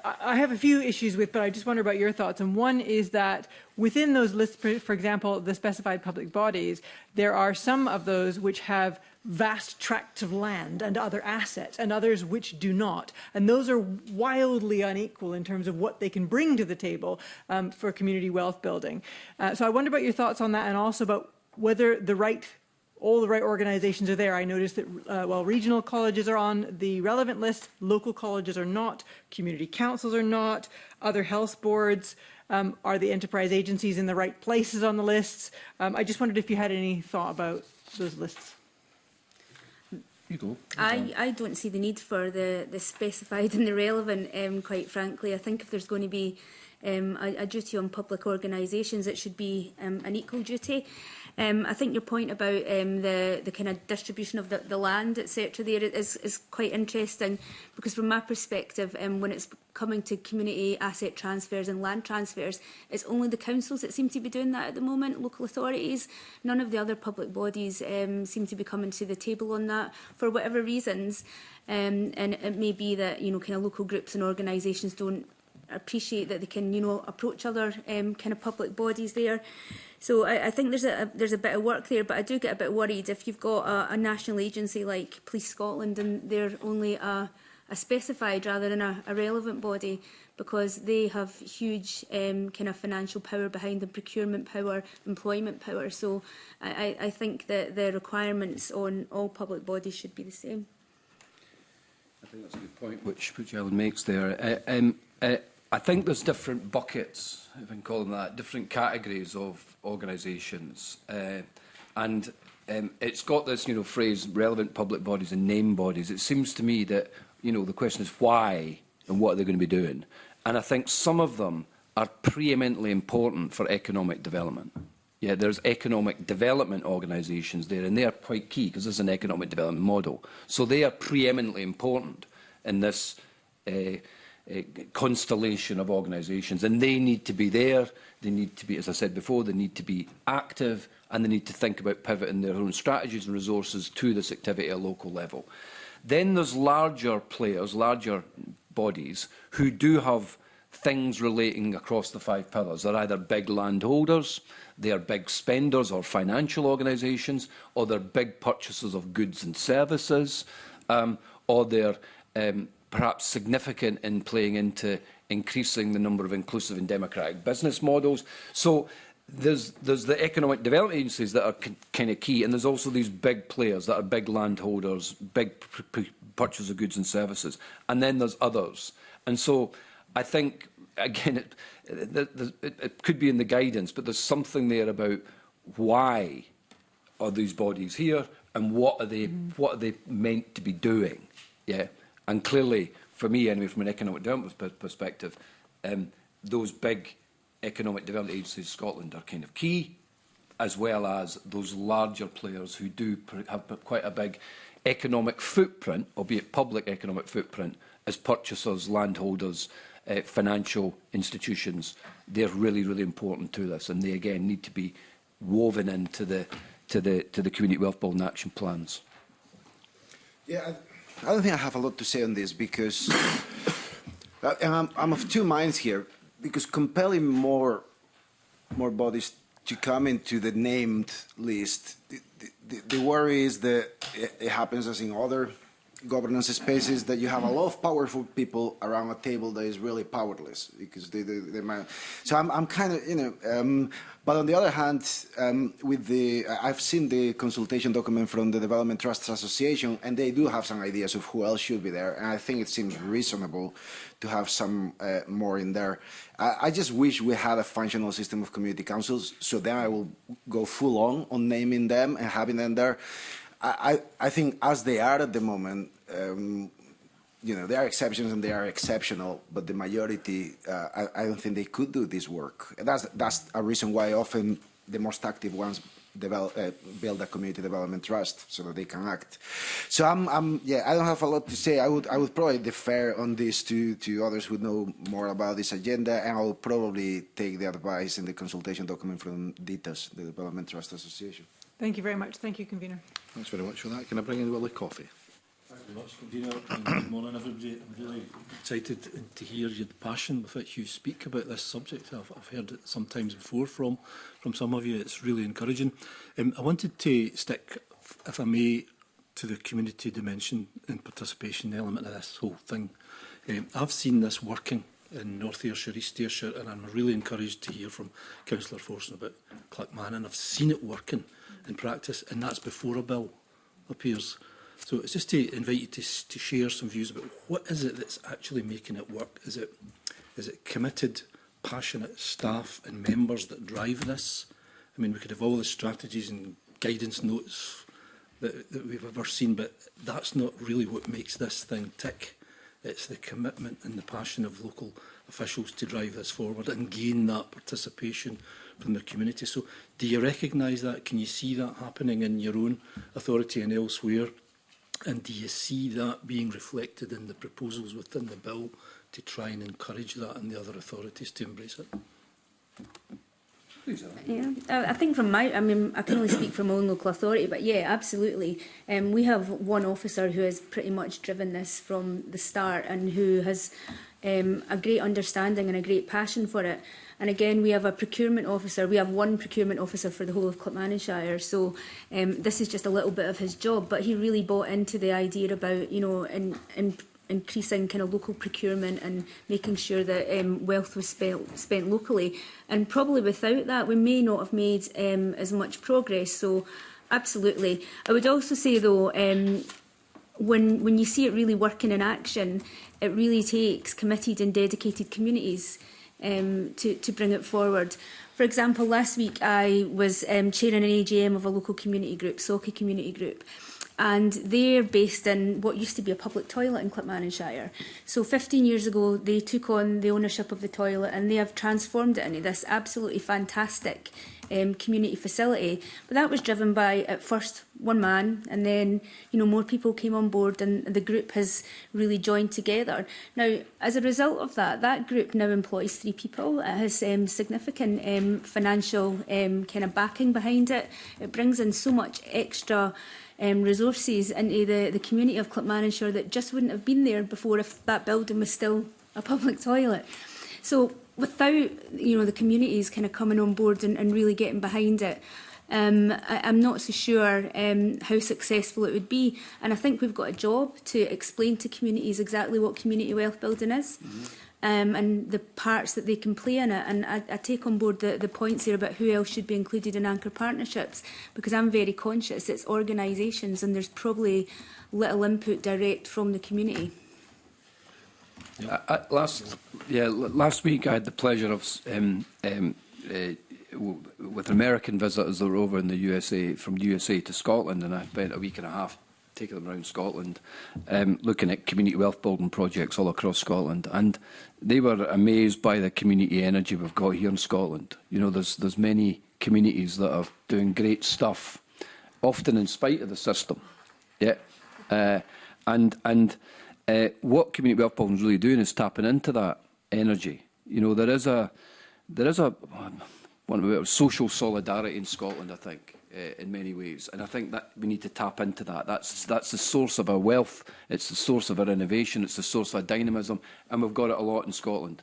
I have a few issues with, but I just wonder about your thoughts. And one is that within those lists, for example, the specified public bodies, there are some of those which have vast tracts of land and other assets, and others which do not. And those are wildly unequal in terms of what they can bring to the table for community wealth building. So I wonder about your thoughts on that, and also about whether the right all the right organisations are there. I noticed that while regional colleges are on the relevant list, local colleges are not, community councils are not, other health boards, are the enterprise agencies in the right places on the lists? I just wondered if you had any thought about those lists. You go. I don't see the need for the specified and the relevant, quite frankly. I think if there's going to be a duty on public organisations, it should be an equal duty. I think your point about the kind of distribution of the land, etc., there is quite interesting, because from my perspective, when it's coming to community asset transfers and land transfers, it's only the councils that seem to be doing that at the moment, local authorities. None of the other public bodies seem to be coming to the table on that for whatever reasons. And it may be that, kind of local groups and organisations don't appreciate that they can, approach other kind of public bodies there. So I think there's a bit of work there, but I do get a bit worried if you've got a national agency like Police Scotland and they're only a specified rather than a relevant body, because they have huge kind of financial power behind them, procurement power, employment power. So I think that the requirements on all public bodies should be the same. I think that's a good point, which Ellen makes there. I think there's different buckets, if I can call them that, different categories of organisations. And it's got this, phrase, relevant public bodies and name bodies. It seems to me that, the question is why and what are they going to be doing? And I think some of them are preeminently important for economic development. Yeah, there's economic development organisations there, and they are quite key because this is an economic development model. So they are preeminently important in this constellation of organisations, and they need to be there. They need to be, as I said before, they need to be active, and they need to think about pivoting their own strategies and resources to this activity at a local level. Then there's larger players, larger bodies, who do have things relating across the 5 pillars. They're either big landholders, they are big spenders or financial organisations, or they're big purchasers of goods and services, or they're perhaps significant in playing into increasing the number of inclusive and democratic business models. So there's the economic development agencies that are kind of key, and there's also these big players that are big landholders, big purchasers of goods and services, and then there's others. And so I think, again, it could be in the guidance, but there's something there about why are these bodies here and what are they meant to be doing? Yeah. And clearly, for me, anyway, from an economic development perspective, those big economic development agencies in Scotland are kind of key, as well as those larger players who do have quite a big economic footprint, albeit public economic footprint, as purchasers, landholders, financial institutions. They're really, really important to this, and they again need to be woven into the community wealth building action plans. Yeah. I don't think I have a lot to say on this, because I'm of two minds here, because compelling more bodies to come into the named list, the worry is that it happens as in other governance spaces, that you have a lot of powerful people around a table that is really powerless, because they might. So I'm kind of, but on the other hand, I've seen the consultation document from the Development Trusts Association, and they do have some ideas of who else should be there, and I think it seems reasonable to have some more in there. I just wish we had a functional system of community councils, so then I will go full on naming them and having them there. I think as they are at the moment, there are exceptions and they are exceptional, but the majority, I don't think they could do this work. And that's a reason why often the most active ones build a community development trust so that they can act. So I don't have a lot to say. I would probably defer on this to others who know more about this agenda, and I'll probably take the advice in the consultation document from DITAS, the Development Trust Association. Thank you very much. Thank you, Convener. Thanks very much for that. Can I bring in Willie Coffey? Thank you very much, Convener, and good morning, everybody. I'm really excited to hear the passion with which you speak about this subject. I've heard it sometimes before from some of you. It's really encouraging. I wanted to stick, if I may, to the community dimension and participation element of this whole thing. I've seen this working in North Ayrshire, East Ayrshire, and I'm really encouraged to hear from Councillor Forson about Clackmannan. I've seen it working in practice, and that's before a bill appears. So it's just to invite you to share some views about what is it that's actually making it work. Is it committed, passionate staff and members that drive this? I mean, we could have all the strategies and guidance notes that we've ever seen, but that's not really what makes this thing tick. It's the commitment and the passion of local officials to drive this forward and gain that participation from their community. So do you recognise that? Can you see that happening in your own authority and elsewhere? And do you see that being reflected in the proposals within the bill to try and encourage that and the other authorities to embrace it? Yeah, I think from I can only speak from my own local authority, but yeah, absolutely. We have one officer who has pretty much driven this from the start and who has a great understanding and a great passion for it. And again, we have a procurement officer. We have one procurement officer for the whole of Clackmannanshire. So this is just a little bit of his job, but he really bought into the idea about, you know, increasing kind of local procurement and making sure that wealth was spent locally. And probably without that, we may not have made as much progress. So absolutely. I would also say, though, when you see it really working in action, it really takes committed and dedicated communities to bring it forward. For example, last week I was chairing an AGM of a local community group, Socky Community Group, and they're based in what used to be a public toilet in Clackmannanshire. So 15 years ago, they took on the ownership of the toilet and they have transformed it into this absolutely fantastic community facility. But that was driven by, at first, one man, and then, you know, more people came on board and the group has really joined together. Now, as a result of that, that group now employs 3 people. It has significant financial kind of backing behind it. It brings in so much extra resources into the community of Clackmannanshire that just wouldn't have been there before if that building was still a public toilet. So without, you know, the communities kind of coming on board and really getting behind it, I'm not so sure how successful it would be. And I think we've got a job to explain to communities exactly what community wealth building is. And the parts that they can play in it. And I take on board the points here about who else should be included in anchor partnerships, because I'm very conscious it's organisations and there's probably little input direct from the community. Last week I had the pleasure of with American visitors that were over in the USA, from the USA to Scotland, and I spent a week and a half taking them around Scotland, looking at community wealth building projects all across Scotland, and they were amazed by the community energy we've got here in Scotland. You know, there's many communities that are doing great stuff, often in spite of the system. Yeah, what community wealth building is really doing is tapping into that energy. You know, there is a social solidarity in Scotland, I think, in many ways, and I think that we need to tap into that. That's the source of our wealth. It's the source of our innovation. It's the source of our dynamism, and we've got it a lot in Scotland.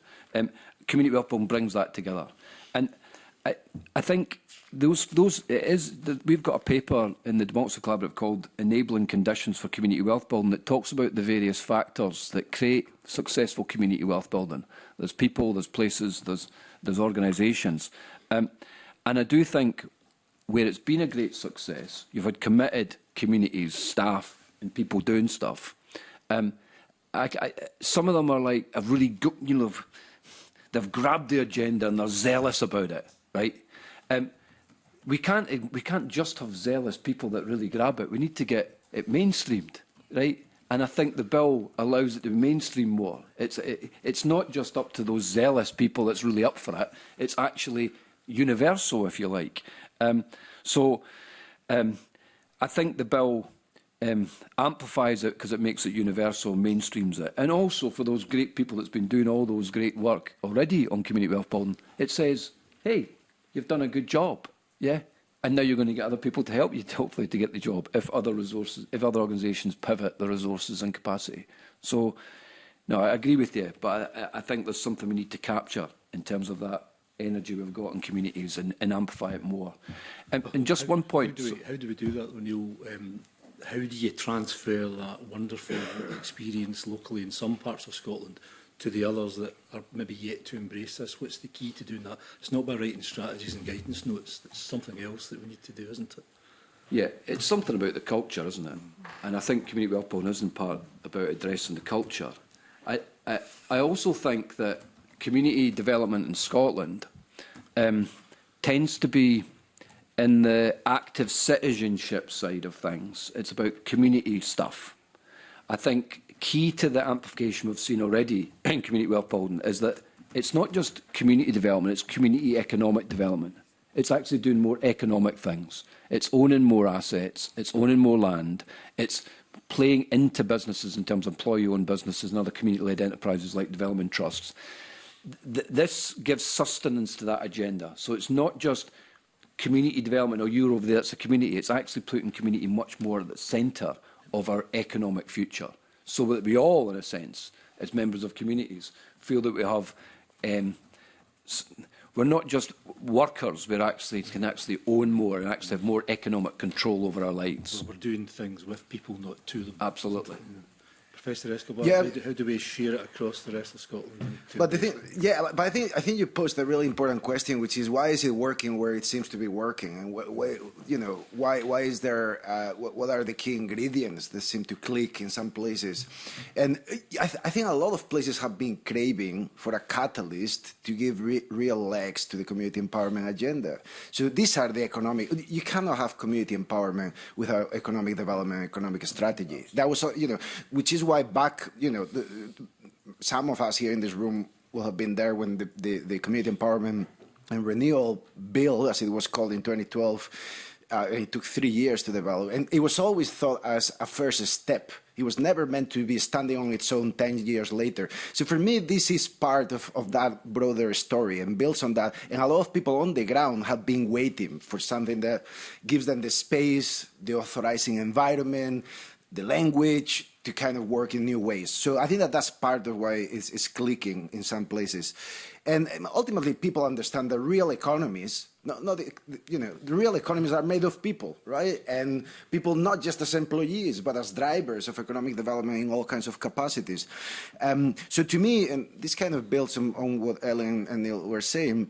Community wealth building brings that together, and I think we've got a paper in the Democracy Collaborative called "Enabling Conditions for Community Wealth Building" that talks about the various factors that create successful community wealth building. There's people, there's places, there's organisations, and I do think where it's been a great success, you've had committed communities, staff, and people doing stuff. Some of them are like, have really, they've grabbed the agenda and they're zealous about it, right? We can't just have zealous people that really grab it. We need to get it mainstreamed, right? And I think the bill allows it to be mainstream more. It's not just up to those zealous people that's really up for it. It's actually universal, if you like. I think the bill amplifies it because it makes it universal, mainstreams it. And also for those great people that's been doing all those great work already on community wealth building, it says, hey, you've done a good job, yeah? And now you're going to get other people to help you, hopefully, to get the job if other organisations pivot their resources and capacity. So, no, I agree with you, but I think there's something we need to capture in terms of that energy we've got in communities and amplify it more. And just one point. How do we do that, O'Neill? How do you transfer that wonderful experience locally in some parts of Scotland to the others that are maybe yet to embrace this? What's the key to doing that? It's not by writing strategies and guidance notes. It's something else that we need to do, isn't it? Yeah, it's something about the culture, isn't it? And I think community well-being is in part about addressing the culture. I also think that community development in Scotland tends to be in the active citizenship side of things. It's about community stuff. I think key to the amplification we've seen already in community well-being is that it's not just community development, it's community economic development. It's actually doing more economic things. It's owning more assets, it's owning more land, it's playing into businesses in terms of employee-owned businesses and other community-led enterprises like development trusts. This gives sustenance to that agenda. So it's not just community development or you're over there, it's a community. It's actually putting community much more at the centre of our economic future. So that we all, in a sense, as members of communities, feel that we have, we're not just workers, we can actually own more and actually have more economic control over our lives. So we're doing things with people, not to them. Absolutely. Professor Escobar, Yeah. how do we share it across the rest of Scotland? But the thing, yeah, but I think you posed a really important question, which is why is it working where it seems to be working, and why is there what are the key ingredients that seem to click in some places, and I think a lot of places have been craving for a catalyst to give real legs to the community empowerment agenda. So these are the economic. You cannot have community empowerment without economic development, economic strategy. That was which is why back, some of us here in this room will have been there when the Community Empowerment and Renewal Bill, as it was called in 2012, it took 3 years to develop. And it was always thought as a first step. It was never meant to be standing on its own 10 years later. So for me, this is part of that broader story and builds on that. And a lot of people on the ground have been waiting for something that gives them the space, the authorizing environment, the language to kind of work in new ways. So I think that that's part of why it's clicking in some places. And ultimately, people understand the real economies, the real economies are made of people, right? And people not just as employees, but as drivers of economic development in all kinds of capacities. So to me, and this kind of builds on what Ellen and Neil were saying,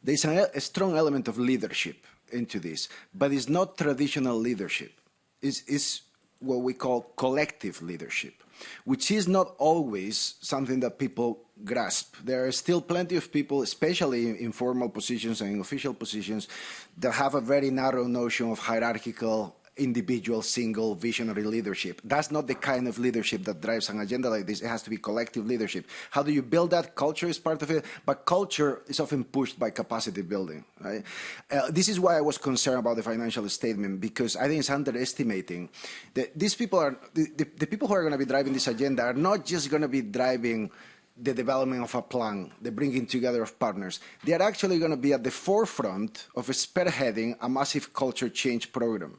there's a strong element of leadership into this, but it's not traditional leadership. It's what we call collective leadership, which is not always something that people grasp. There are still plenty of people, especially in formal positions and in official positions, that have a very narrow notion of hierarchical, individual, single, visionary leadership. That's not the kind of leadership that drives an agenda like this. It has to be collective leadership. How do you build that? Culture is part of it, but culture is often pushed by capacity building, right? This is why I was concerned about the financial statement, because I think it's underestimating that these people are, the people who are going to be driving this agenda are not just going to be driving the development of a plan, the bringing together of partners. They are actually going to be at the forefront of spearheading a massive culture change program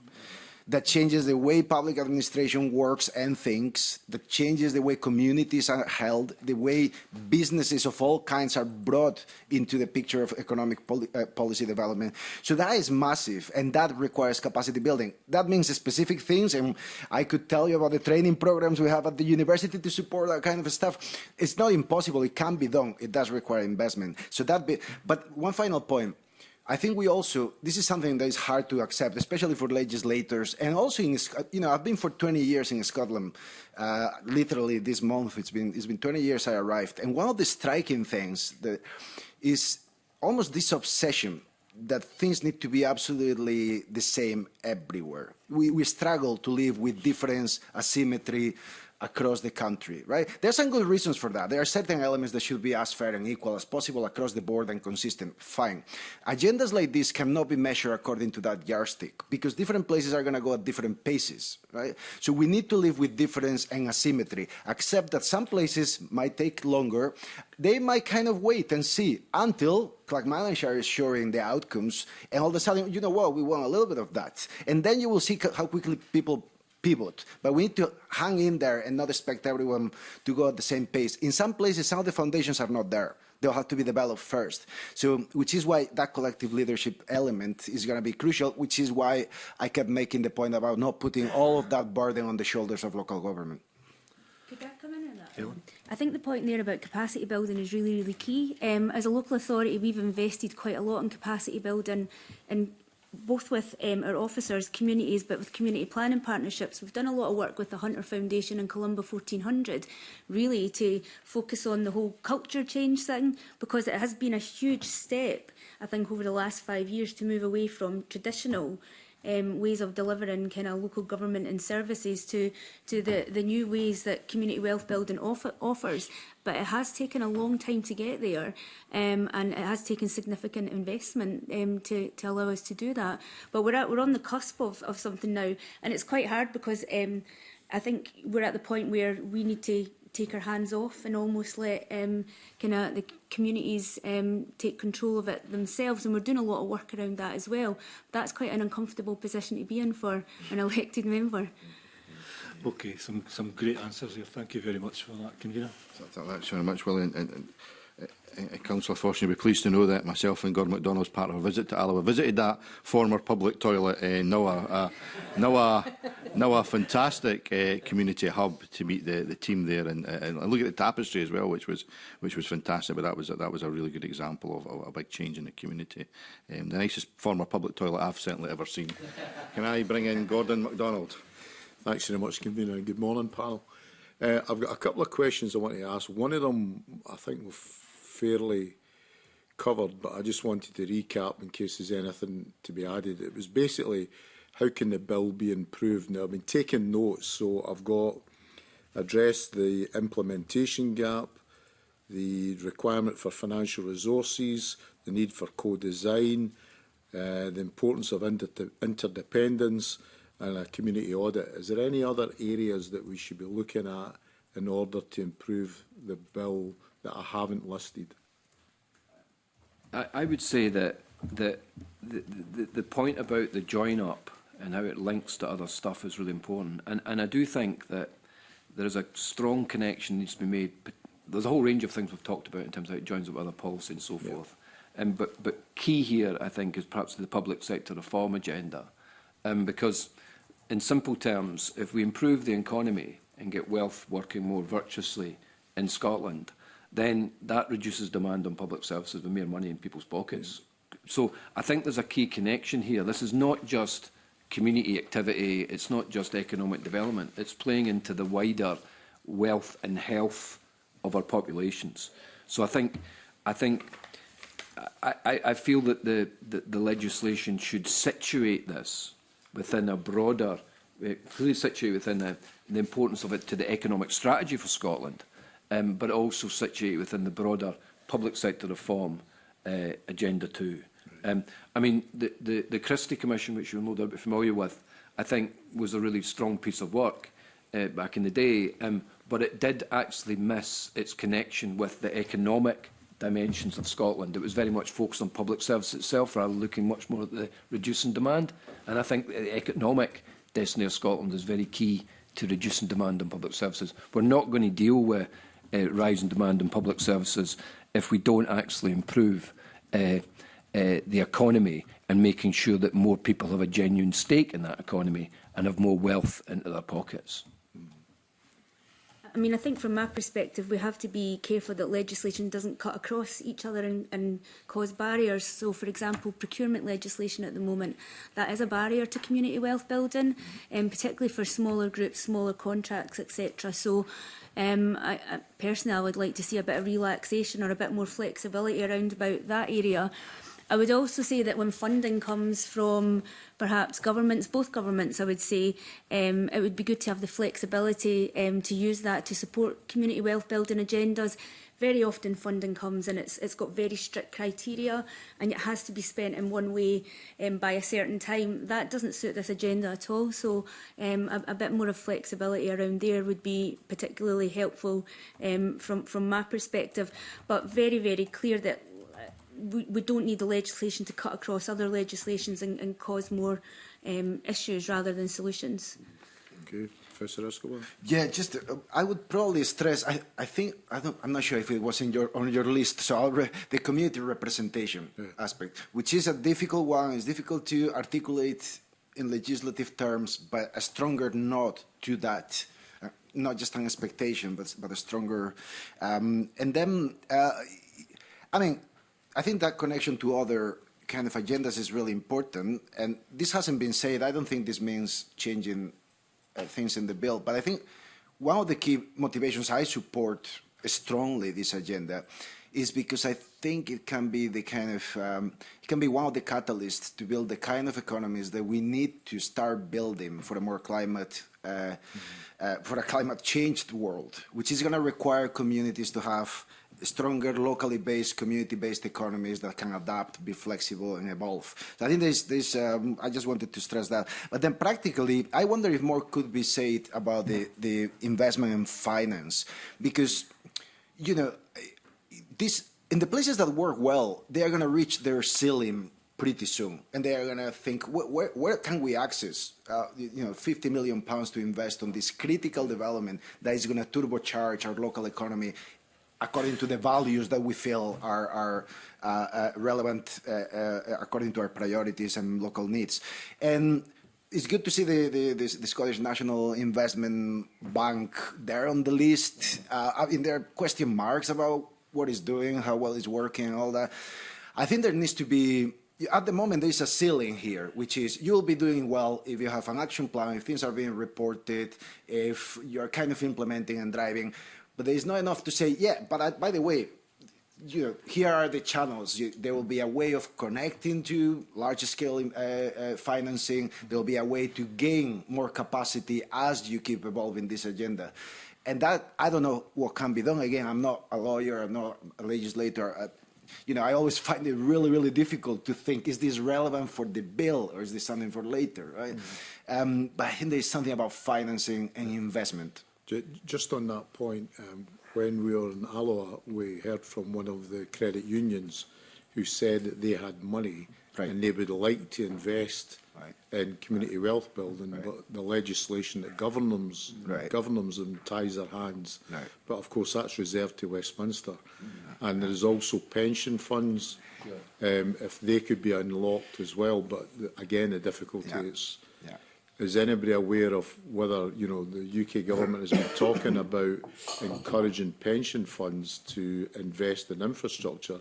that changes the way public administration works and thinks, that changes the way communities are held, the way businesses of all kinds are brought into the picture of economic policy development. So that is massive, and that requires capacity building. That means specific things, and I could tell you about the training programs we have at the university to support that kind of stuff. It's not impossible. It can be done. It does require investment. So but one final point. I think this is something that is hard to accept, especially for legislators, and also I've been for 20 years in Scotland. Literally this month, it's been 20 years I arrived, and one of the striking things that is almost this obsession that things need to be absolutely the same everywhere. We struggle to live with difference, asymmetry, across the country, right? There are some good reasons for that. There are certain elements that should be as fair and equal as possible across the board and consistent. Fine. Agendas like this cannot be measured according to that yardstick because different places are going to go at different paces, right? So we need to live with difference and asymmetry, except that some places might take longer. They might kind of wait and see until Clackmannanshire is showing the outcomes, and all of a sudden, you know what, we want a little bit of that. And then you will see how quickly people pivot, but we need to hang in there and not expect everyone to go at the same pace. In some places, some of the foundations are not there. They'll have to be developed first. So, which is why that collective leadership element is going to be crucial, which is why I kept making the point about not putting all of that burden on the shoulders of local government. Could I come in on that? Helen? I think the point there about capacity building is really, really key. As a local authority, we've invested quite a lot in capacity building, and both with our officers, communities, but with community planning partnerships. We've done a lot of work with the Hunter Foundation and Columba 1400, really to focus on the whole culture change thing, because it has been a huge step, I think, over the last 5 years to move away from traditional ways of delivering kind of local government and services to the new ways that community wealth building offers. But it has taken a long time to get there, and it has taken significant investment to allow us to do that. But we're on the cusp of something now, and it's quite hard because I think we're at the point where we need to take our hands off and almost let kind of the communities take control of it themselves, and we're doing a lot of work around that as well. That's quite an uncomfortable position to be in for an elected member. Okay, some great answers here. Thank you very much for that, Convener. Thanks very much, Willie. Councillor Forstner, you'll be pleased to know that myself and Gordon MacDonald, as part of a visit to Alloa, visited that former public toilet, now a fantastic community hub to meet the team there, and look at the tapestry as well, which was fantastic. But that was a really good example of a big change in the community. The nicest former public toilet I've certainly ever seen. Can I bring in Gordon MacDonald? Thanks very much, Convener. Good morning, panel. I've got a couple of questions I want to ask. One of them, I think, we've fairly covered, but I just wanted to recap in case there's anything to be added. It was basically, how can the bill be improved? Now, I've been taking notes, so I've got addressed the implementation gap, the requirement for financial resources, the need for co-design, the importance of interdependence, and a community audit. Is there any other areas that we should be looking at in order to improve the bill that I haven't listed? I would say that the point about the join up and how it links to other stuff is really important. And I do think that there is a strong connection needs to be made. There's a whole range of things we've talked about in terms of how it joins up with other policy and so forth. But key here, I think, is perhaps the public sector reform agenda. Because in simple terms, if we improve the economy and get wealth working more virtuously in Scotland, then that reduces demand on public services with more money in people's pockets. So I think there's a key connection here. This is not just community activity, it's not just economic development, it's playing into the wider wealth and health of our populations. So I feel that the legislation should situate this within a broader, clearly situate within the importance of it to the economic strategy for Scotland, but also situate within the broader public sector reform agenda too. I mean, the Christie Commission, which you'll no doubt be familiar with, I think was a really strong piece of work back in the day, but it did actually miss its connection with the economic dimensions of Scotland. It was very much focused on public service itself, rather than looking much more at the reducing demand. And I think the economic destiny of Scotland is very key to reducing demand on public services. We're not going to deal with rising demand on public services if we don't actually improve the economy and making sure that more people have a genuine stake in that economy and have more wealth into their pockets. I mean, I think from my perspective, we have to be careful that legislation doesn't cut across each other and cause barriers. So, for example, procurement legislation at the moment, that is a barrier to community wealth building, particularly for smaller groups, smaller contracts, etc. So, personally, I would like to see a bit of relaxation or a bit more flexibility around about that area. I would also say that when funding comes from perhaps governments, both governments, I would say, it would be good to have the flexibility to use that to support community wealth building agendas. Very often funding comes and it's got very strict criteria and it has to be spent in one way by a certain time. That doesn't suit this agenda at all. So a bit more of flexibility around there would be particularly helpful from my perspective. But very, very clear that we don't need the legislation to cut across other legislations and cause more issues rather than solutions. Okay, Professor Escobar. Yeah, just I would probably stress. I'm not sure if it was on your list. So the community representation aspect, which is a difficult one. It's difficult to articulate in legislative terms, but a stronger nod to that. not just an expectation, but a stronger. And then, I mean, I think that connection to other kind of agendas is really important. And this hasn't been said. I don't think this means changing things in the bill. But I think one of the key motivations I support strongly this agenda is because I think it can be the kind of, it can be one of the catalysts to build the kind of economies that we need to start building for a more climate, for a climate changed world, which is going to require communities to have stronger locally based, community-based economies that can adapt, be flexible, and evolve. So I think I just wanted to stress that. But then practically, I wonder if more could be said about the investment in finance, because, you know, in the places that work well, they are going to reach their ceiling pretty soon, and they are going to think, where can we access, 50 million pounds to invest on this critical development that is going to turbocharge our local economy according to the values that we feel are relevant according to our priorities and local needs. And it's good to see the Scottish National Investment Bank there on the list. I mean, there are question marks about what it's doing, how well it's working, and all that. I think there needs to be, at the moment, there's a ceiling here, which is you'll be doing well if you have an action plan, if things are being reported, if you're kind of implementing and driving. But there is not enough to say, yeah, but by the way, here are the channels. There will be a way of connecting to large-scale financing. There will be a way to gain more capacity as you keep evolving this agenda. And that, I don't know what can be done. Again, I'm not a lawyer, I'm not a legislator. I always find it really, really difficult to think, is this relevant for the bill or is this something for later, right? Mm-hmm. But I think there's something about financing and investment. Just on that point, when we were in Alloa, we heard from one of the credit unions who said that they had money and they would like to invest in community wealth building, but the legislation that governs them ties their hands. But of course, that's reserved to Westminster. And there is also pension funds, if they could be unlocked as well. But again, the difficulty is anybody aware of whether the UK government has been talking about encouraging pension funds to invest in infrastructure?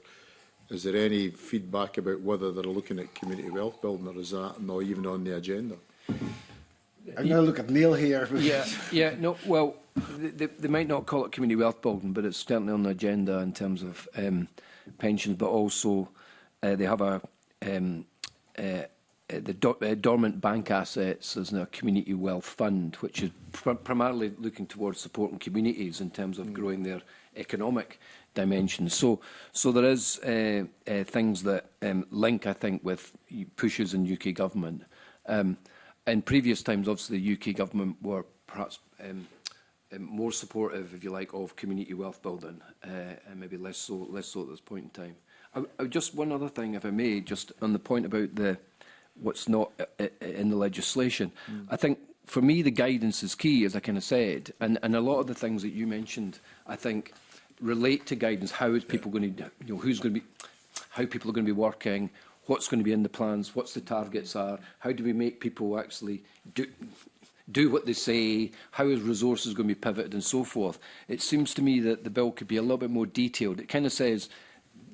Is there any feedback about whether they're looking at community wealth building, or is that not even on the agenda? I'm going to look at Neil here. No, well, they might not call it community wealth building, but it's certainly on the agenda in terms of pensions, but also they have the dormant bank assets as a community wealth fund, which is primarily looking towards supporting communities in terms of growing their economic dimensions. So there is things that link, I think, with pushes in UK government. In previous times, obviously, the UK government were perhaps more supportive, if you like, of community wealth building, and maybe less so at this point in time. Just one other thing, if I may, just on the point about what's not in the legislation. I think, for me, the guidance is key, as I kind of said, and a lot of the things that you mentioned, I think, relate to guidance. How is people going to, how people are going to be working, what's going to be in the plans, what's the targets are, how do we make people actually do what they say, how is resources going to be pivoted, and so forth. It seems to me that the bill could be a little bit more detailed. It kind of says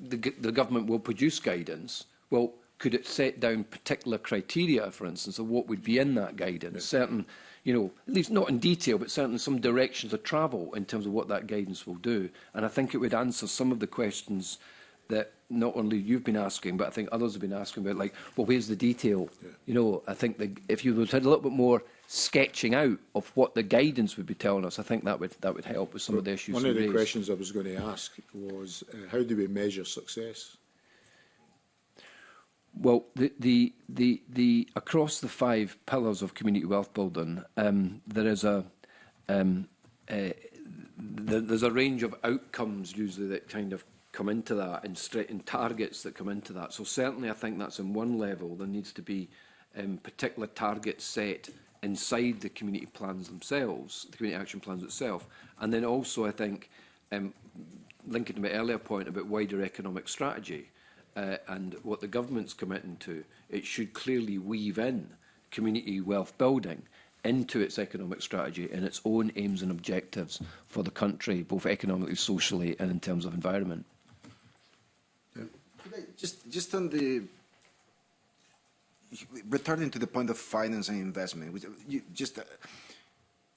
the government will produce guidance. Well, could it set down particular criteria, for instance, of what would be in that guidance? Certain, at least not in detail, but certainly some directions of travel in terms of what that guidance will do. And I think it would answer some of the questions that not only you've been asking, but I think others have been asking about, like, well, where's the detail? I think if you had a little bit more sketching out of what the guidance would be telling us, I think that would help with some of the issues. One of the questions I was going to ask was, how do we measure success? Well, the across the 5 pillars of community wealth building, there is there's a range of outcomes usually that kind of come into that, and targets that come into that. So certainly, I think that's in one level. There needs to be particular targets set inside the community plans themselves, the community action plans itself, and then also, I think, linking to my earlier point about wider economic strategy. And what the government's committing to, it should clearly weave in community wealth building into its economic strategy and its own aims and objectives for the country, both economically, socially, and in terms of environment. Yeah. Just on the returning to the point of finance and investment,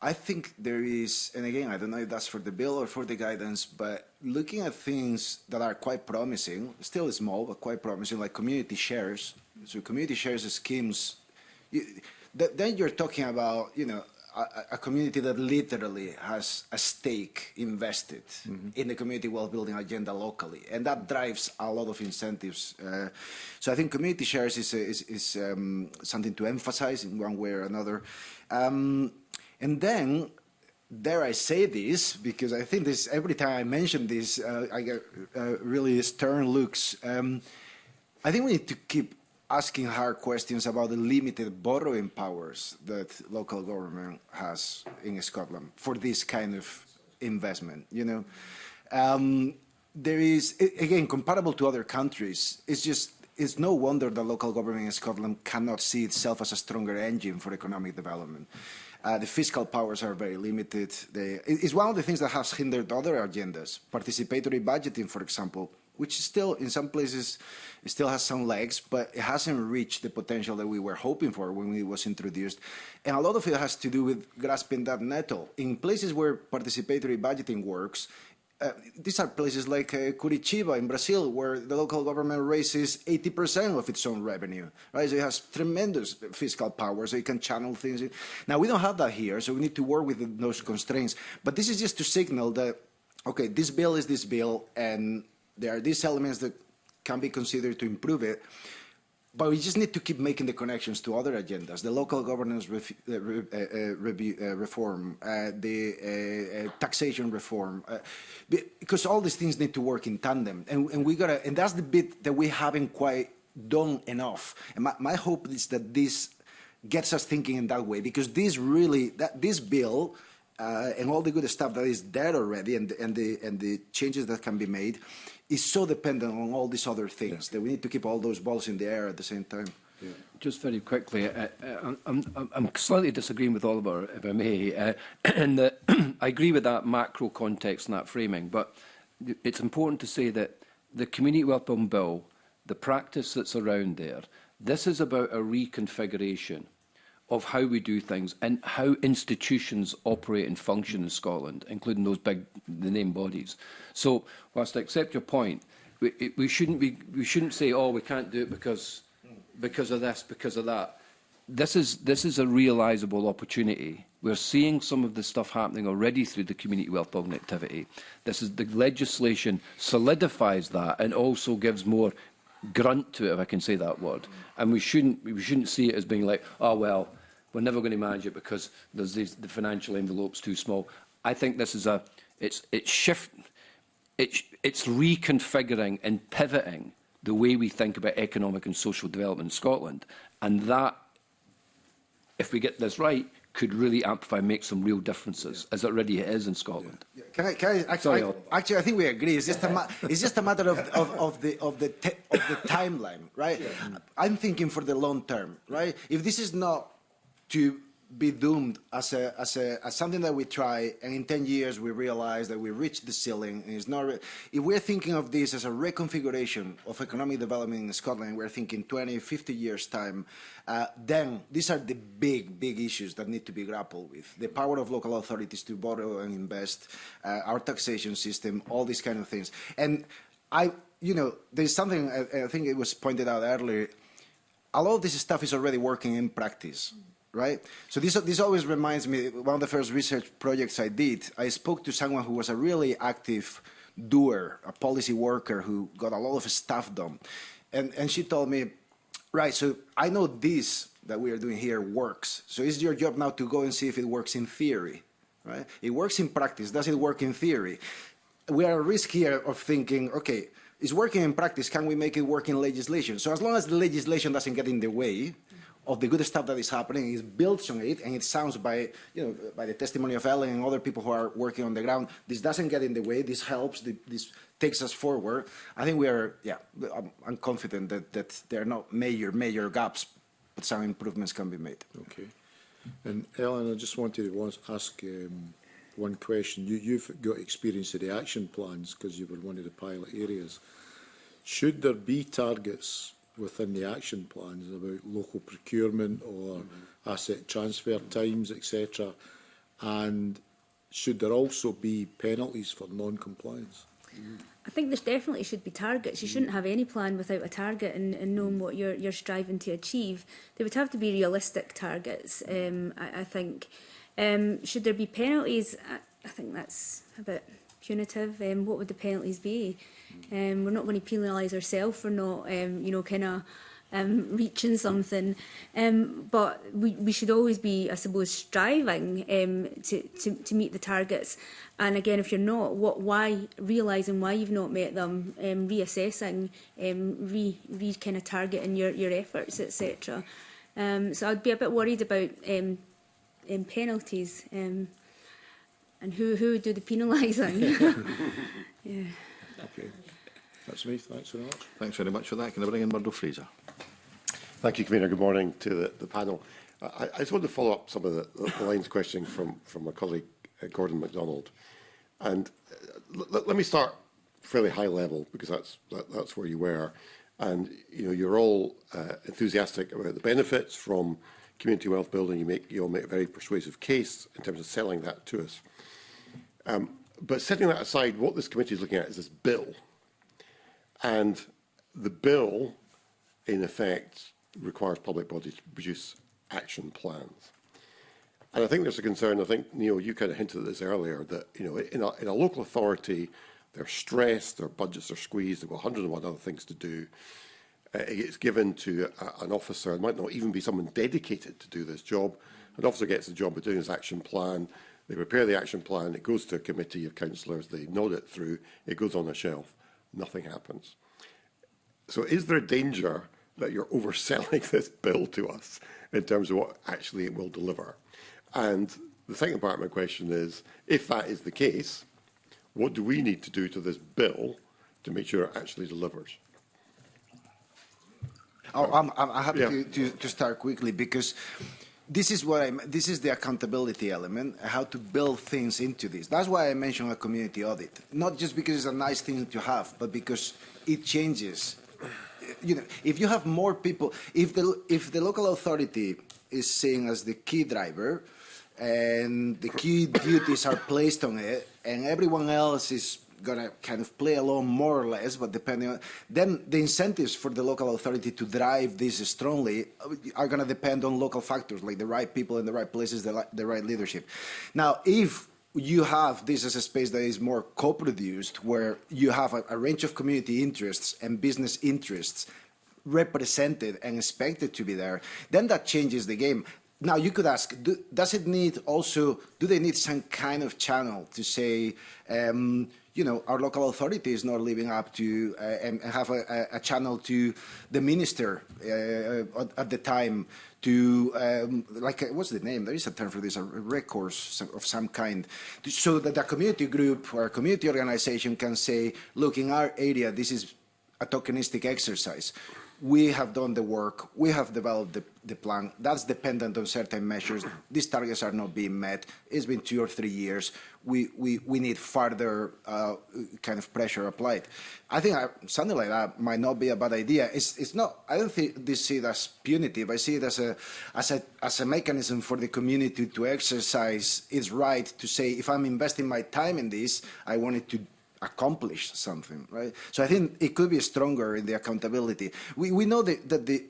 I think there is, and again, I don't know if that's for the bill or for the guidance, but looking at things that are quite promising, still small, but quite promising, like community shares. So community shares schemes, then you're talking about, a community that literally has a stake invested in the community wealth-building agenda locally, and that drives a lot of incentives. So I think community shares is something to emphasize in one way or another. And then, dare I say this, because I think this, every time I mention this, I get really stern looks. I think we need to keep asking hard questions about the limited borrowing powers that local government has in Scotland for this kind of investment, there is, again, comparable to other countries, it's no wonder that local government in Scotland cannot see itself as a stronger engine for economic development. The fiscal powers are very limited. It's one of the things that has hindered other agendas. Participatory budgeting, for example, which still, in some places, it still has some legs, but it hasn't reached the potential that we were hoping for when it was introduced. And a lot of it has to do with grasping that nettle. In places where participatory budgeting works, these are places like Curitiba in Brazil, where the local government raises 80% of its own revenue, right? So it has tremendous fiscal power, so it can channel things. Now, we don't have that here, so we need to work with those constraints. But this is just to signal that, okay, this bill is this bill, and there are these elements that can be considered to improve it. But we just need to keep making the connections to other agendas, the local governance reform, the taxation reform, because all these things need to work in tandem. And that's the bit that we haven't quite done enough. And my hope is that this gets us thinking in that way, because this bill and all the good stuff that is there already, and the changes that can be made, is so dependent on all these other things that we need to keep all those balls in the air at the same time. Yeah. Just very quickly, I'm slightly disagreeing with Oliver, if I may, and I agree with that macro context and that framing, but it's important to say that the Community Wealth Building Bill, the practice that's around there, this is about a reconfiguration of how we do things and how institutions operate and function in Scotland, including those the name bodies. So, whilst I accept your point, we shouldn't say, oh, we can't do it because of this, because of that. This is a realisable opportunity. We're seeing some of the stuff happening already through the community wealth building activity. The legislation solidifies that and also gives more grunt to it, if I can say that word. And we shouldn't see it as being like, oh well, we're never going to manage it because the financial envelope's too small. I think this is it's reconfiguring and pivoting the way we think about economic and social development in Scotland, and that, if we get this right, could really amplify, make some real differences, as it already is in Scotland. Yeah. Can I actually, I think we agree. It's just a matter of the timeline, right? Yeah. I'm thinking for the long term, right? If this is not to be doomed as something that we try, and in 10 years we realize that we reached the ceiling, and it's not. If we're thinking of this as a reconfiguration of economic development in Scotland, we're thinking 20, 50 years time, then these are the big issues that need to be grappled with. The power of local authorities to borrow and invest, our taxation system, all these kind of things. And there's something, I think it was pointed out earlier, a lot of this stuff is already working in practice. Right? So this always reminds me, one of the first research projects I did, I spoke to someone who was a really active doer, a policy worker who got a lot of stuff done. And she told me, right, so I know this that we are doing here works. So it's your job now to go and see if it works in theory, right? It works in practice. Does it work in theory? We are at risk here of thinking, okay, it's working in practice. Can we make it work in legislation? So as long as the legislation doesn't get in the way of the good stuff that is happening, it builds on it, and it sounds by the testimony of Ellen and other people who are working on the ground, this doesn't get in the way, this helps, this takes us forward. I think I'm confident that there are not major gaps, but some improvements can be made. Okay. And Ellen, I just wanted to ask one question. You've got experience of the action plans because you were one of the pilot areas. Should there be targets within the action plans about local procurement or asset transfer times, etc.? And should there also be penalties for non-compliance? I think there definitely should be targets. You shouldn't have any plan without a target and knowing what you're striving to achieve. There would have to be realistic targets, I think. Should there be penalties? I think that's a bit punitive. What would the penalties be? We're not going to penalise ourselves for not, kind of reaching something. But we should always be, I suppose, striving to meet the targets. And again, if you're not, why realising why you've not met them, reassessing, kind of targeting your efforts, etc. So I'd be a bit worried about penalties and who would do the penalising. Yeah. Okay, that's me. Thanks very much. Thanks very much for that. Can I bring in Murdo Fraser? Thank you, Convener. Good morning to the panel. I just want to follow up some of the lines of questioning from my colleague Gordon MacDonald. And let me start fairly high level because that's where you were. And you're all enthusiastic about the benefits from community wealth building. You all make a very persuasive case in terms of selling that to us. But setting that aside, what this committee is looking at is this bill. And the bill, in effect, requires public bodies to produce action plans. And I think there's a concern, I think, Neil, you kind of hinted at this earlier, that in a local authority, they're stressed, their budgets are squeezed, they've got 101 other things to do. It gets given to an officer, it might not even be someone dedicated to do this job. An officer gets the job of doing his action plan, they prepare the action plan, it goes to a committee of councillors, they nod it through, it goes on a shelf, nothing happens. So is there a danger that you're overselling this bill to us in terms of what actually it will deliver? And the second part of my question is, if that is the case, what do we need to do to this bill to make sure it actually delivers? Oh, I'm happy to start quickly because this is the accountability element, how to build things into this. That's why I mentioned a community audit, not just because it's a nice thing to have, but because it changes. If you have more people, if the local authority is seen as the key driver, and the key duties are placed on it, and everyone else is going to kind of play along more or less, but depending on, then the incentives for the local authority to drive this strongly are going to depend on local factors, like the right people in the right places, the right leadership. Now, if you have this as a space that is more co-produced, where you have a range of community interests and business interests represented and expected to be there, then that changes the game. Now, you could ask, do they need some kind of channel to say, our local authority is not living up to and have a channel to the minister at the time to, what's the name? There is a term for this, a recourse of some kind, so that a community group or a community organization can say, look, in our area, this is a tokenistic exercise. We have done the work, we have developed the plan, that's dependent on certain measures, these targets are not being met, it's been 2 or 3 years, we need further kind of pressure applied. I think something like that might not be a bad idea. It's not, I don't see it as punitive, I see it as a mechanism for the community to exercise its right to say, if I'm investing my time in this, I want it to accomplish something, right? So I think it could be stronger in the accountability. We know that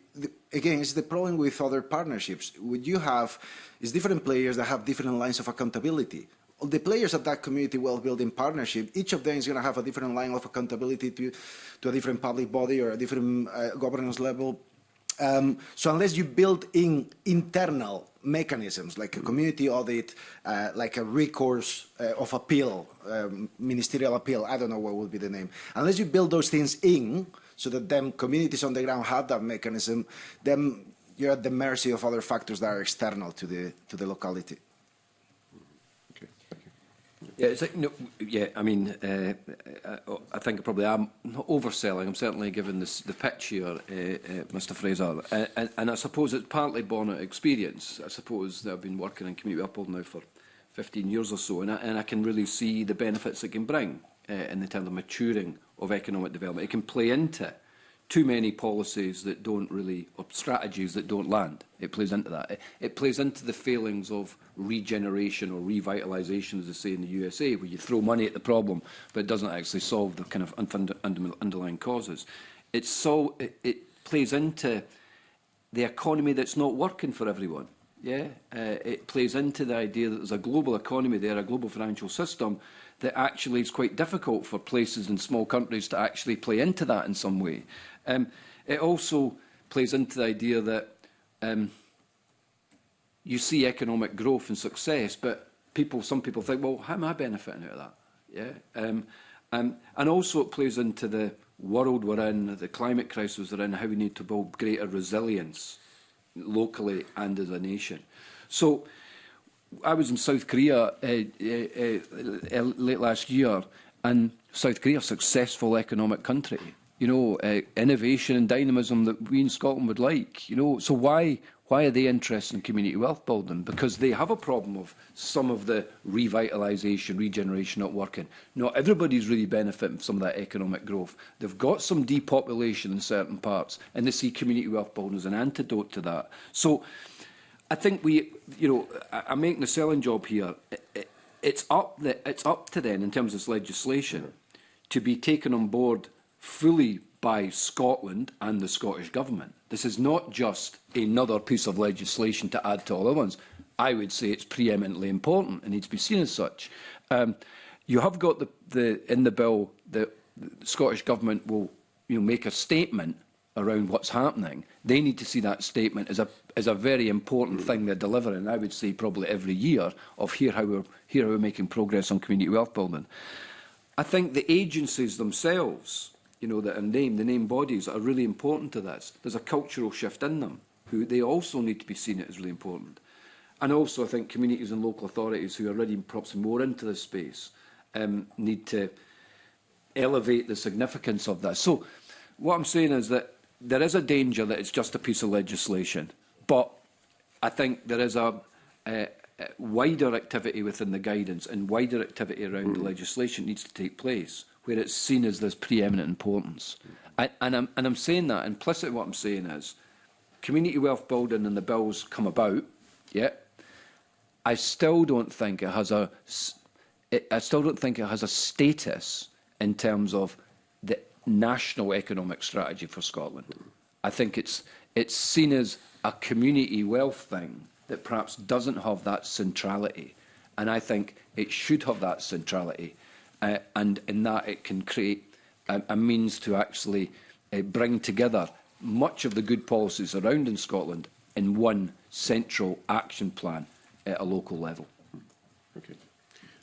again, it's the problem with other partnerships. What you have is different players that have different lines of accountability. The players of that community wealth building partnership, each of them is going to have a different line of accountability to a different public body or a different governance level. So unless you build in internal mechanisms like a community audit, like a recourse of appeal, ministerial appeal, I don't know what would be the name. Unless you build those things in, so that then communities on the ground have that mechanism, then you're at the mercy of other factors that are external to the locality. Okay, thank you. Yeah, it's like, no, yeah, I mean, I think I probably am not overselling. I'm certainly giving this, the pitch here, Mr Fraser. And I suppose it's partly born out of experience. I suppose that I've been working in community upbuilding now for 15 years or so, and I can really see the benefits it can bring in the terms of maturing of economic development. It can play into too many policies that don't really, or strategies that don't land. It plays into that. It plays into the failings of regeneration or revitalisation, as they say in the USA, where you throw money at the problem, but it doesn't actually solve the kind of underlying causes. It plays into the economy that's not working for everyone. Yeah, it plays into the idea that there's a global economy there, a global financial system, that actually is quite difficult for places and small countries to actually play into that in some way. It also plays into the idea that you see economic growth and success, but some people think, well, how am I benefiting out of that? Yeah, and also it plays into the world we're in, the climate crisis we're in, how we need to build greater resilience locally and as a nation. So I was in South Korea late last year, and South Korea, a successful economic country, you know, innovation and dynamism that we in Scotland would like, you know. So why are they interested in community wealth building? Because they have a problem of some of the revitalisation, regeneration not working. Not everybody's really benefiting from some of that economic growth. They've got some depopulation in certain parts, and they see community wealth building as an antidote to that. So I think I'm making a selling job here. It's up to then, in terms of this legislation, to be taken on board fully by Scotland and the Scottish Government. This is not just another piece of legislation to add to all other ones. I would say it's preeminently important and needs to be seen as such. You have got in the bill that the Scottish Government will make a statement around what's happening. They need to see that statement as a very important thing they're delivering. I would say probably every year of here how we're making progress on community wealth building. I think the agencies themselves, that are named, the named bodies, are really important to this. There's a cultural shift in them, who they also need to be seen as really important. And also, I think communities and local authorities who are already perhaps more into this space need to elevate the significance of this. So what I'm saying is that there is a danger that it's just a piece of legislation, but I think there is a wider activity within the guidance and wider activity around the legislation needs to take place, where it's seen as this preeminent importance. And I'm saying that, implicit in what I'm saying is, community wealth building and the bills come about, yeah. I still don't think it has a status in terms of the national economic strategy for Scotland. I think it's seen as a community wealth thing that perhaps doesn't have that centrality, and I think it should have that centrality. And in that it can create a means to actually bring together much of the good policies around in Scotland in one central action plan at a local level.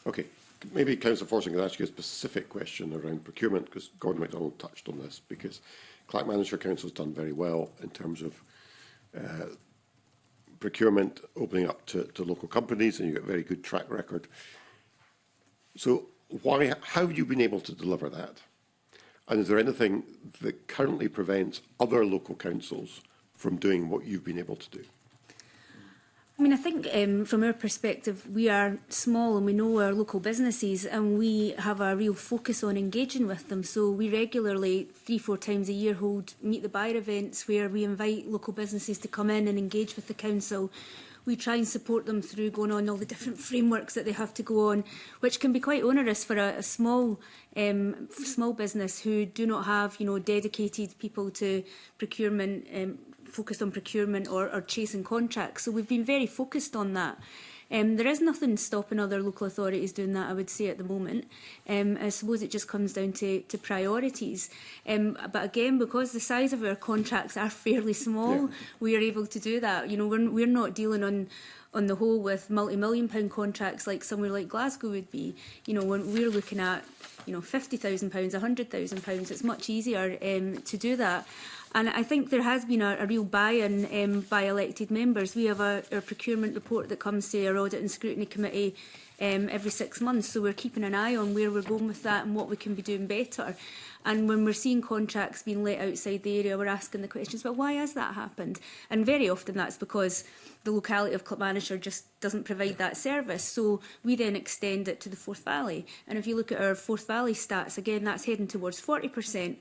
Okay. Maybe Councillor Forsing could ask you a specific question around procurement, because Gordon MacDonald touched on this, because Clackmannanshire Council has done very well in terms of procurement, opening up to local companies, and you've got a very good track record. So how have you been able to deliver that? And is there anything that currently prevents other local councils from doing what you've been able to do? I mean, I think from our perspective, we are small and we know our local businesses, and we have a real focus on engaging with them. So we regularly, 3-4 times a year, hold Meet the Buyer events where we invite local businesses to come in and engage with the council. We try and support them through going on all the different frameworks that they have to go on, which can be quite onerous for a small business who do not have, dedicated people to procurement, focused on procurement or chasing contracts. So we've been very focused on that. There is nothing stopping other local authorities doing that, I would say, at the moment. I suppose it just comes down to priorities. But again, because the size of our contracts are fairly small, we are able to do that. We're not dealing on the whole with multi-million-pound contracts like somewhere like Glasgow would be. When we're looking at £50,000, £100,000, it's much easier to do that. And I think there has been a real buy-in by elected members. We have our procurement report that comes to our Audit and Scrutiny Committee every 6 months. So we're keeping an eye on where we're going with that and what we can be doing better. And when we're seeing contracts being let outside the area, we're asking the questions, but why has that happened? And very often that's because the locality of Clackmannanshire just doesn't provide that service. So we then extend it to the Forth Valley. And if you look at our Forth Valley stats, again, that's heading towards 40%.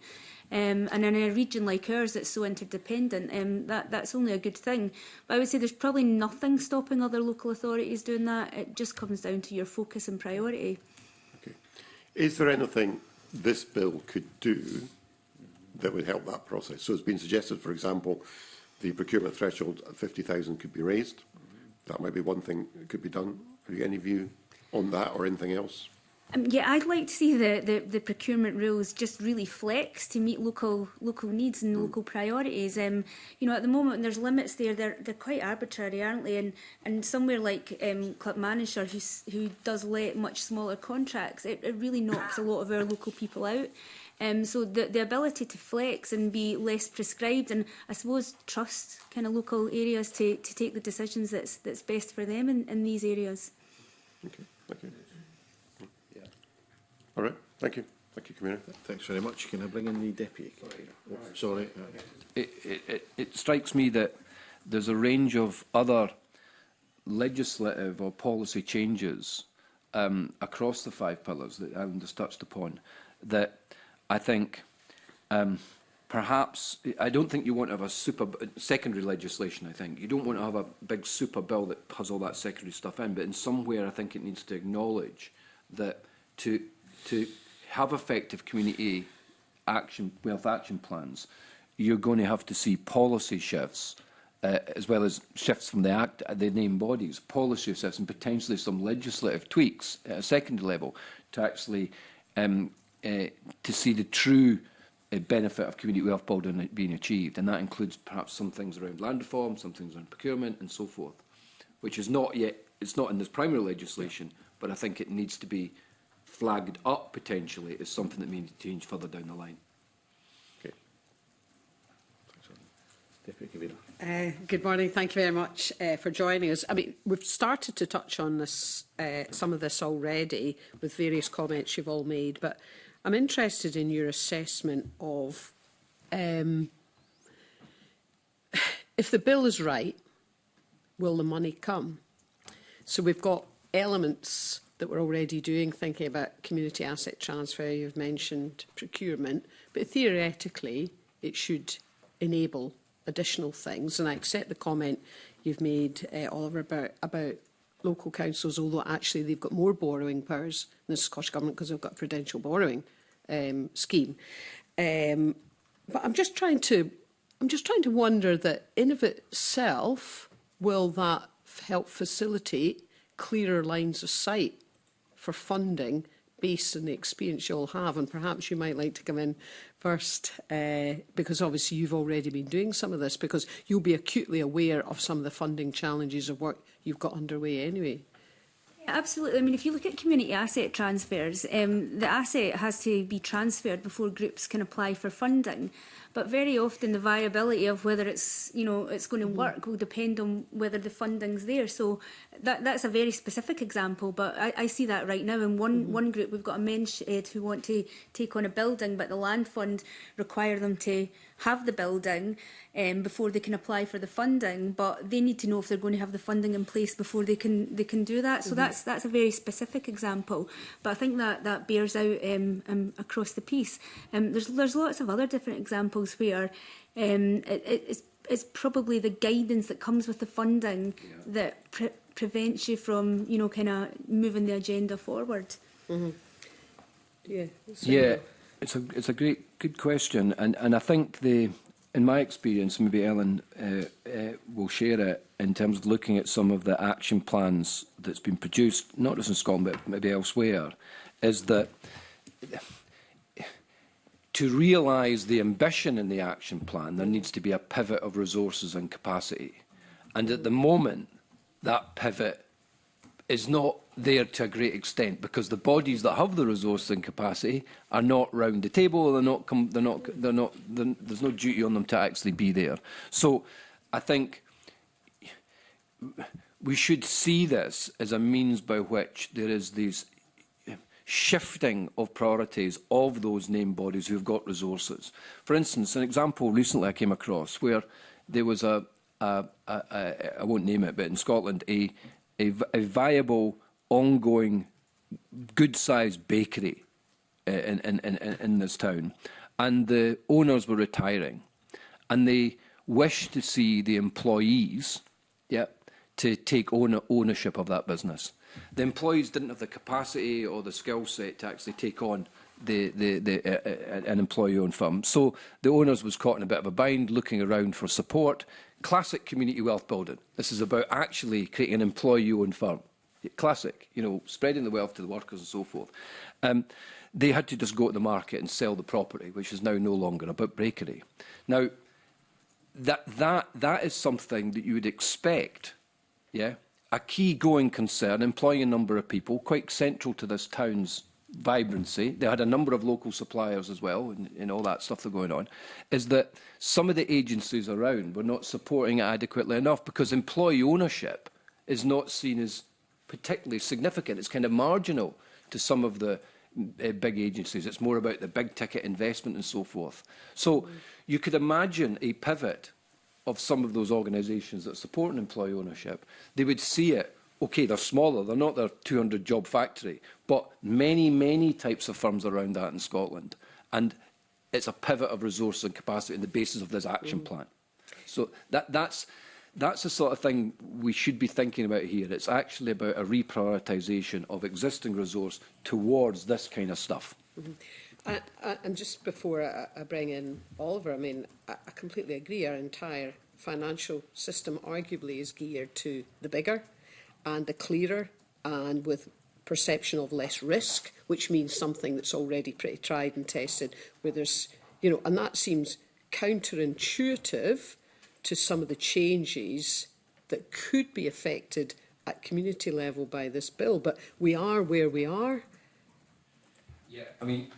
And in a region like ours that's so interdependent, that's only a good thing. But I would say there's probably nothing stopping other local authorities doing that. It just comes down to your focus and priority. Okay. Is there anything this bill could do that would help that process? So it's been suggested, for example, the procurement threshold at 50,000 could be raised. That might be one thing that could be done. Have you any view on that or anything else? Yeah, I'd like to see the procurement rules just really flex to meet local needs and local priorities. You know, at the moment there's limits there. They're quite arbitrary, aren't they? And somewhere like Clackmannanshire, who does let much smaller contracts, it really knocks a lot of our local people out. So the ability to flex and be less prescribed, and I suppose trust kind of local areas to take the decisions that's best for them in these areas. Okay, thank you. All right, thank you. Thank you, Commissioner. Thanks very much. Can I bring in the Deputy? Oh, sorry. It strikes me that there's a range of other legislative or policy changes across the 5 pillars that Alan has touched upon that I think perhaps, I don't think you want to have a secondary legislation, I think. You don't want to have a big super bill that has all that secondary stuff in, but in somewhere I think it needs to acknowledge that to have effective community action, wealth action plans, you're going to have to see policy shifts, as well as shifts from the named bodies, policy shifts and potentially some legislative tweaks at a secondary level to actually to see the true benefit of community wealth building being achieved. And that includes perhaps some things around land reform, some things around procurement and so forth, which is not yet, it's not in this primary legislation, but I think it needs to be flagged up potentially as something that may need to change further down the line. Okay. Deputy Convener. Good morning. Thank you very much for joining us. I mean, we've started to touch on this, some of this already with various comments you've all made, but I'm interested in your assessment of if the bill is right, will the money come? So we've got elements that we're already doing, thinking about community asset transfer, you've mentioned procurement, but theoretically it should enable additional things. And I accept the comment you've made, Oliver, about local councils, although actually they've got more borrowing powers than the Scottish Government because they've got a prudential borrowing scheme. But I'm just trying to wonder that in of itself, will that help facilitate clearer lines of sight for funding based on the experience you all have? And perhaps you might like to come in first, because obviously you've already been doing some of this, because you'll be acutely aware of some of the funding challenges of work you've got underway anyway. Yeah, absolutely. I mean, if you look at community asset transfers, the asset has to be transferred before groups can apply for funding. But very often the viability of whether it's, you know, it's going to work will depend on whether the funding's there. So that's a very specific example, but I see that right now. In one group, we've got a men's shed who want to take on a building, but the land fund require them to have the building before they can apply for the funding. But they need to know if they're going to have the funding in place before they can do that. So that's a very specific example. But I think that bears out across the piece. There's lots of other different examples where it's probably the guidance that comes with the funding that prevents you from, you know, kind of moving the agenda forward. Yeah. Yeah, it's a good question, and I think in my experience, maybe Ellen will share it in terms of looking at some of the action plans that's been produced, not just in Scotland but maybe elsewhere, is that to realise the ambition in the action plan, there needs to be a pivot of resources and capacity. And at the moment, that pivot is not there to a great extent because the bodies that have the resources and capacity are not round the table. There's no duty on them to actually be there. So I think we should see this as a means by which there is these shifting of priorities of those named bodies who've got resources. For instance, an example recently I came across where there was I won't name it, but in Scotland, a viable, ongoing, good-sized bakery in this town, and the owners were retiring, and they wished to see the employees, to take ownership of that business. The employees didn't have the capacity or the skill set to actually take on an employee-owned firm. So the owners was caught in a bit of a bind, looking around for support. Classic community wealth building. This is about actually creating an employee-owned firm. Classic, spreading the wealth to the workers and so forth. They had to just go to the market and sell the property, which is now no longer about bakery. Now, that is something that you would expect, a key going concern, employing a number of people, quite central to this town's vibrancy. They had a number of local suppliers as well, and all that stuff that's going on, is that some of the agencies around were not supporting it adequately enough because employee ownership is not seen as particularly significant. It's kind of marginal to some of the big agencies. It's more about the big ticket investment and so forth. So you could imagine a pivot of some of those organisations that support employee ownership. They would see it, OK, they're smaller, they're not their 200-job factory, but many, many types of firms around that in Scotland. And it's a pivot of resource and capacity on the basis of this action plan. So that's the sort of thing we should be thinking about here. It's actually about a reprioritisation of existing resource towards this kind of stuff. And just before I bring in Oliver, I mean, I completely agree. Our entire financial system arguably is geared to the bigger and the clearer and with perception of less risk, which means something that's already pretty tried and tested, where there's, and that seems counterintuitive to some of the changes that could be affected at community level by this bill. But we are where we are. Yeah, I mean,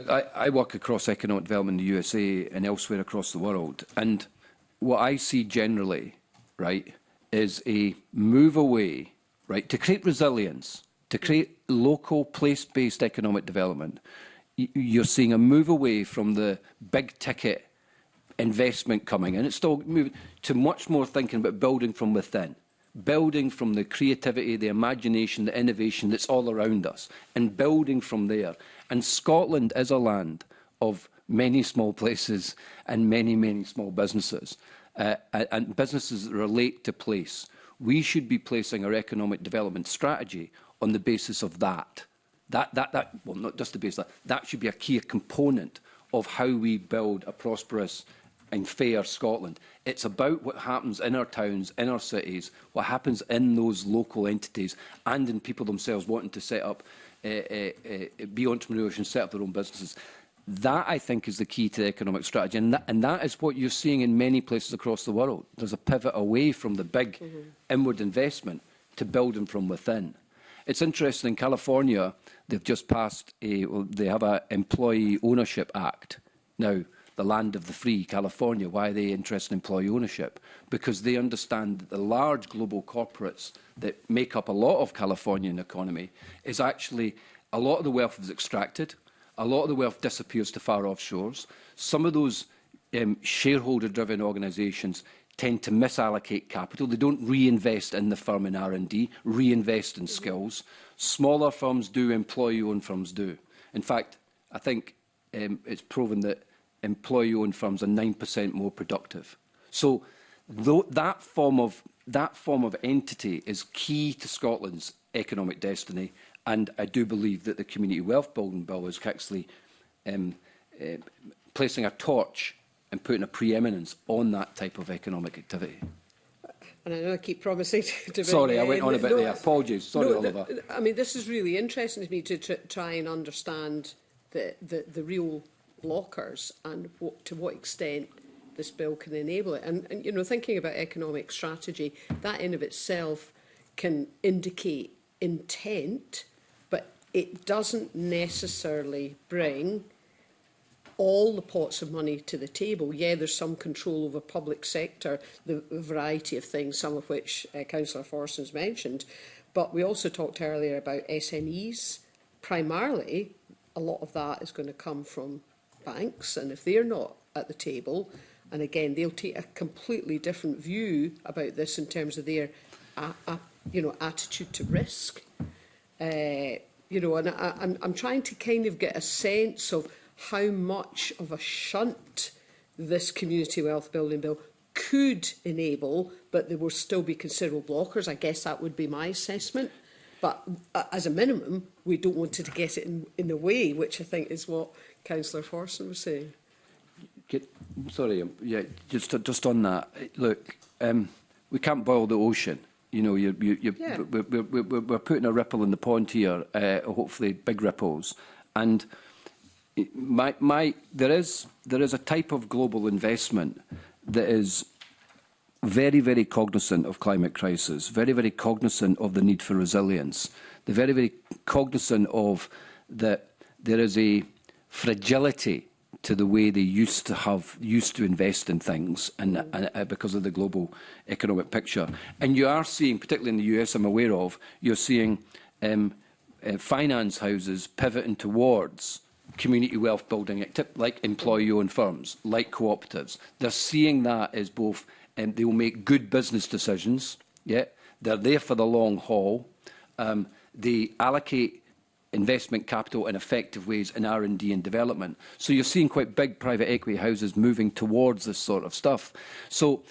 I work across economic development in the USA and elsewhere across the world, and what I see generally, right, is a move away, right, to create resilience, to create local, place-based economic development. You're seeing a move away from the big-ticket investment coming in. It's still moving to much more thinking about building from within, building from the creativity, the imagination, the innovation that's all around us, and building from there. And Scotland is a land of many small places and many, many small businesses, and businesses that relate to place. We should be placing our economic development strategy on the basis of that. Well, not just the basis of that. That should be a key component of how we build a prosperous and fair Scotland. It's about what happens in our towns, in our cities, what happens in those local entities and in people themselves wanting to set up, be entrepreneurs and set up their own businesses. That, I think, is the key to the economic strategy. And that is what you're seeing in many places across the world. There's a pivot away from the big inward investment to building from within. It's interesting, in California, they've just passed they have an Employee Ownership Act. Now, the land of the free, California, why are they interested in employee ownership? Because they understand that the large global corporates that make up a lot of Californian economy is actually, a lot of the wealth is extracted, a lot of the wealth disappears to far offshores. Some of those shareholder-driven organisations tend to misallocate capital. They don't reinvest in the firm in R&D, reinvest in skills. Smaller firms do, employee-owned firms do. In fact, I think it's proven that employee-owned firms are 9% more productive. So that form of entity is key to Scotland's economic destiny, and I do believe that the Community Wealth Building Bill is actually placing a torch and putting a preeminence on that type of economic activity. And I know I keep promising to Sorry, I went on a bit there. Apologies. Sorry, Oliver. I mean, this is really interesting to me to try and understand the real blockers and to what extent this bill can enable it. And thinking about economic strategy, that in of itself can indicate intent, but it doesn't necessarily bring all the pots of money to the table. Yeah, there's some control over public sector, the variety of things, some of which Councillor Forson's mentioned. But we also talked earlier about SMEs. Primarily, a lot of that is going to come from banks, and if they're not at the table, and again, they'll take a completely different view about this in terms of their attitude to risk. And I'm trying to kind of get a sense of how much of a shunt this community wealth building bill could enable, but there will still be considerable blockers. I guess that would be my assessment. But as a minimum, we don't want to get it in the way, which I think is what Councillor Forson was saying. Sorry, yeah, just on that. Look, we can't boil the ocean. You know, we're putting a ripple in the pond here, hopefully big ripples. And there is a type of global investment that is very, very cognizant of climate crisis, very, very cognizant of the need for resilience. They're very, very cognizant of that there is a fragility to the way they used to invest in things, and because of the global economic picture. And you are seeing, particularly in the US, I'm aware of, you're seeing finance houses pivoting towards community wealth building, like employee-owned firms, like cooperatives. They're seeing that as both, they will make good business decisions. Yeah, they're there for the long haul. They allocate investment capital in effective ways in R&D and development. So you're seeing quite big private equity houses moving towards this sort of stuff. So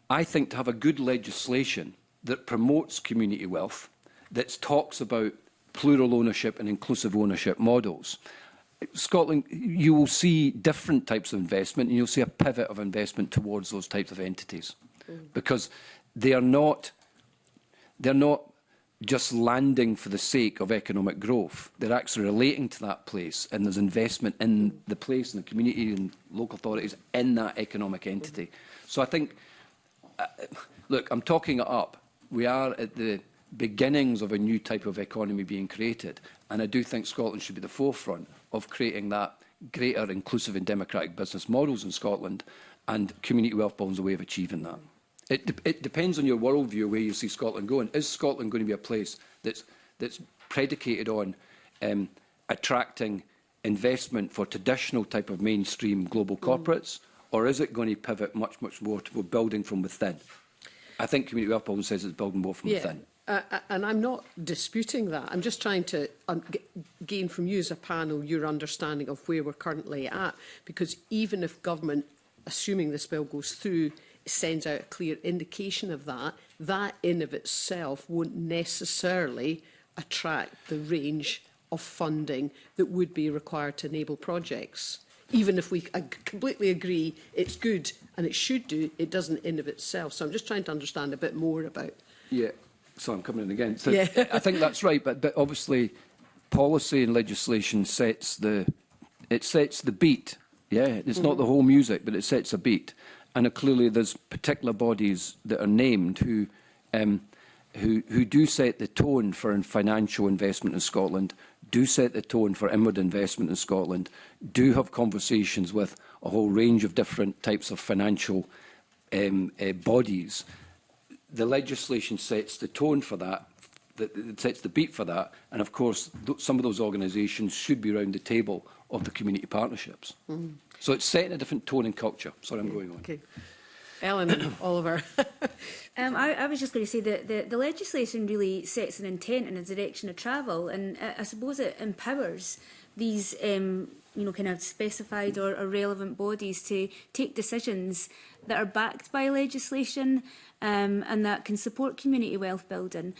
I think to have a good legislation that promotes community wealth, that talks about plural ownership and inclusive ownership models, Scotland, you will see different types of investment, and you'll see a pivot of investment towards those types of entities, because they're not just landing for the sake of economic growth. They're actually relating to that place, and there's investment in the place and the community and local authorities in that economic entity. So I think, look, I'm talking it up. We are at the beginnings of a new type of economy being created, and I do think Scotland should be the forefront of creating that greater inclusive and democratic business models in Scotland, and community wealth building is a way of achieving that. It depends on your worldview where you see Scotland going. Is Scotland going to be a place that's predicated on attracting investment for traditional type of mainstream global corporates, or is it going to pivot much, much more to building from within? I think community wealth building says it's building more from within. And I'm not disputing that. I'm just trying to gain from you as a panel your understanding of where we're currently at, because even if government, assuming this bill goes through, sends out a clear indication of that, that in of itself won't necessarily attract the range of funding that would be required to enable projects. Even if we completely agree it's good and it should do, it doesn't in of itself. So I'm just trying to understand a bit more about... Yeah, so I'm coming in again. So yeah. I think that's right, but obviously policy and legislation sets the beat. Yeah, it's not the whole music, but it sets a beat. And clearly there's particular bodies that are named who do set the tone for financial investment in Scotland, do set the tone for inward investment in Scotland, do have conversations with a whole range of different types of financial bodies. The legislation sets the tone for that, it sets the beat for that, and of course some of those organisations should be around the table of the community partnerships. So it's setting a different tone and culture. Sorry, I'm going on. Okay. Ellen and Oliver. I was just going to say that the legislation really sets an intent and a direction of travel, and I suppose it empowers these kind of specified or relevant bodies to take decisions that are backed by legislation and that can support community wealth building.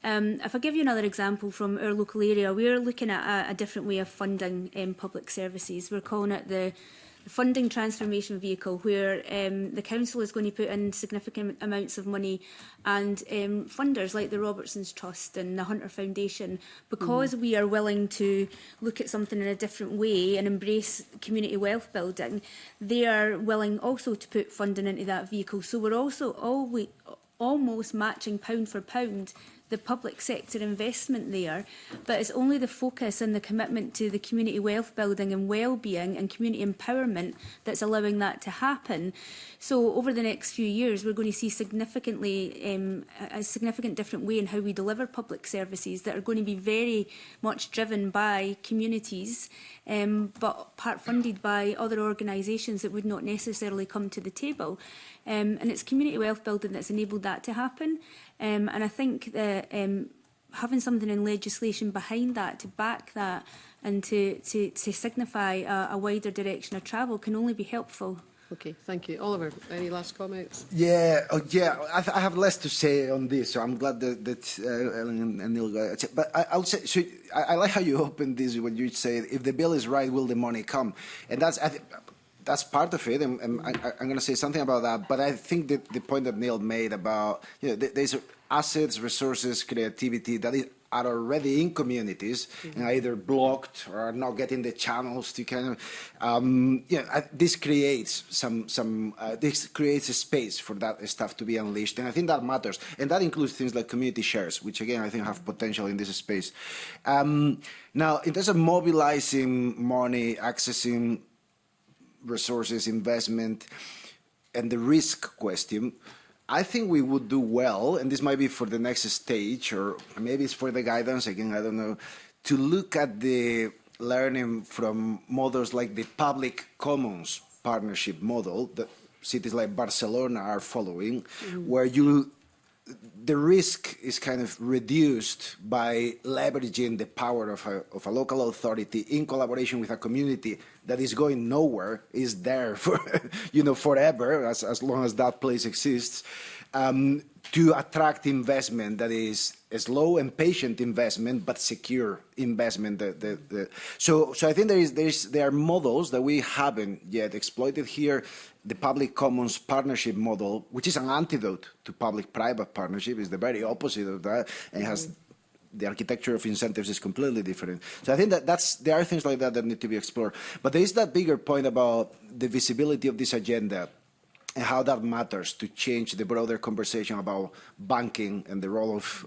If I give you another example from our local area, we're looking at a different way of funding public services. We're calling it the funding transformation vehicle, where the council is going to put in significant amounts of money, and funders like the Robertsons Trust and the Hunter Foundation, because we are willing to look at something in a different way and embrace community wealth building, they are willing also to put funding into that vehicle. So we're also almost matching pound for pound the public sector investment there, but it's only the focus and the commitment to the community wealth building and well-being and community empowerment that's allowing that to happen. So over the next few years, we're going to see a significant different way in how we deliver public services that are going to be very much driven by communities, but part-funded by other organisations that would not necessarily come to the table. And it's community wealth building that's enabled that to happen. And I think that having something in legislation behind that to back that and to signify a wider direction of travel can only be helpful. Okay, thank you. Oliver, any last comments? Yeah, I have less to say on this, so I'm glad that Ellen and Neil got it. But I'll say, so I like how you opened this when you say, if the bill is right, will the money come? And that's part of it, and I'm going to say something about that. But I think that the point that Neil made about, there's assets, resources, creativity that are already in communities and are either blocked or are not getting the channels to kind of, this creates this creates a space for that stuff to be unleashed, and I think that matters, and that includes things like community shares, which again I think have potential in this space. Now, in terms of mobilizing money, accessing resources, investment, and the risk question, I think we would do well, and this might be for the next stage, or maybe it's for the guidance, again, I don't know, to look at the learning from models like the public commons partnership model that cities like Barcelona are following, where the risk is kind of reduced by leveraging the power of a local authority in collaboration with a community that is going nowhere, is there for forever, as long as that place exists, to attract investment that is a slow and patient investment, but secure investment. So I think there are models that we haven't yet exploited here. The public commons partnership model, which is an antidote to public-private partnership, is the very opposite of that, and has the architecture of incentives is completely different. So I think there are things like that need to be explored. But there is that bigger point about the visibility of this agenda and how that matters to change the broader conversation about banking and the role of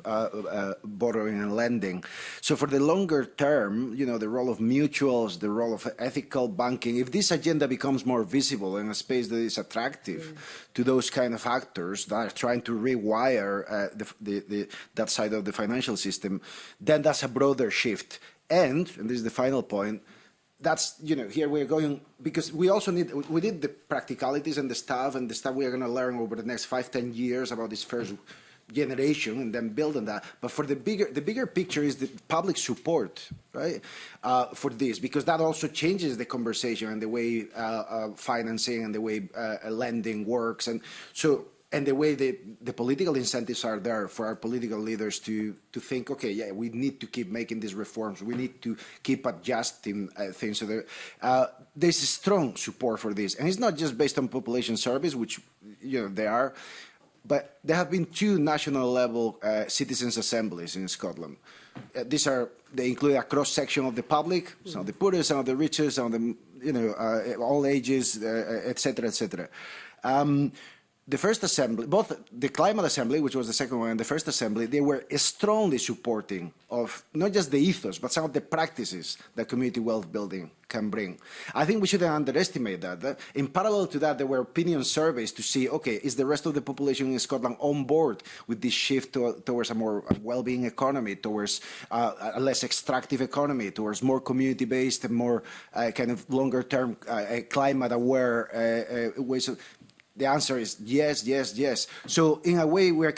borrowing and lending. So for the longer term, the role of mutuals, the role of ethical banking, if this agenda becomes more visible in a space that is attractive to those kind of actors that are trying to rewire that side of the financial system, then that's a broader shift. And this is the final point, that's, here we're going, because we need the practicalities and the stuff we are going to learn over the next 5-10 years about this first generation and then build on that. But for the bigger picture is the public support, right, for this, because that also changes the conversation and the way financing and the way lending works. And the way the political incentives are there for our political leaders to think, okay, we need to keep making these reforms. We need to keep adjusting things. So there's a strong support for this. And it's not just based on population surveys, which, they are, but there have been 2 national level citizens' assemblies in Scotland. They include a cross-section of the public, some of the poorest, some of the richest, some of the, all ages, et cetera, et cetera. The first assembly, both the Climate Assembly, which was the second one, and the first assembly, they were strongly supporting of not just the ethos, but some of the practices that community wealth building can bring. I think we shouldn't underestimate that. In parallel to that, there were opinion surveys to see, okay, is the rest of the population in Scotland on board with this shift towards a more well-being economy, towards a less extractive economy, towards more community-based and more kind of longer-term climate-aware ways of. The answer is yes, yes, yes. So in a way, we're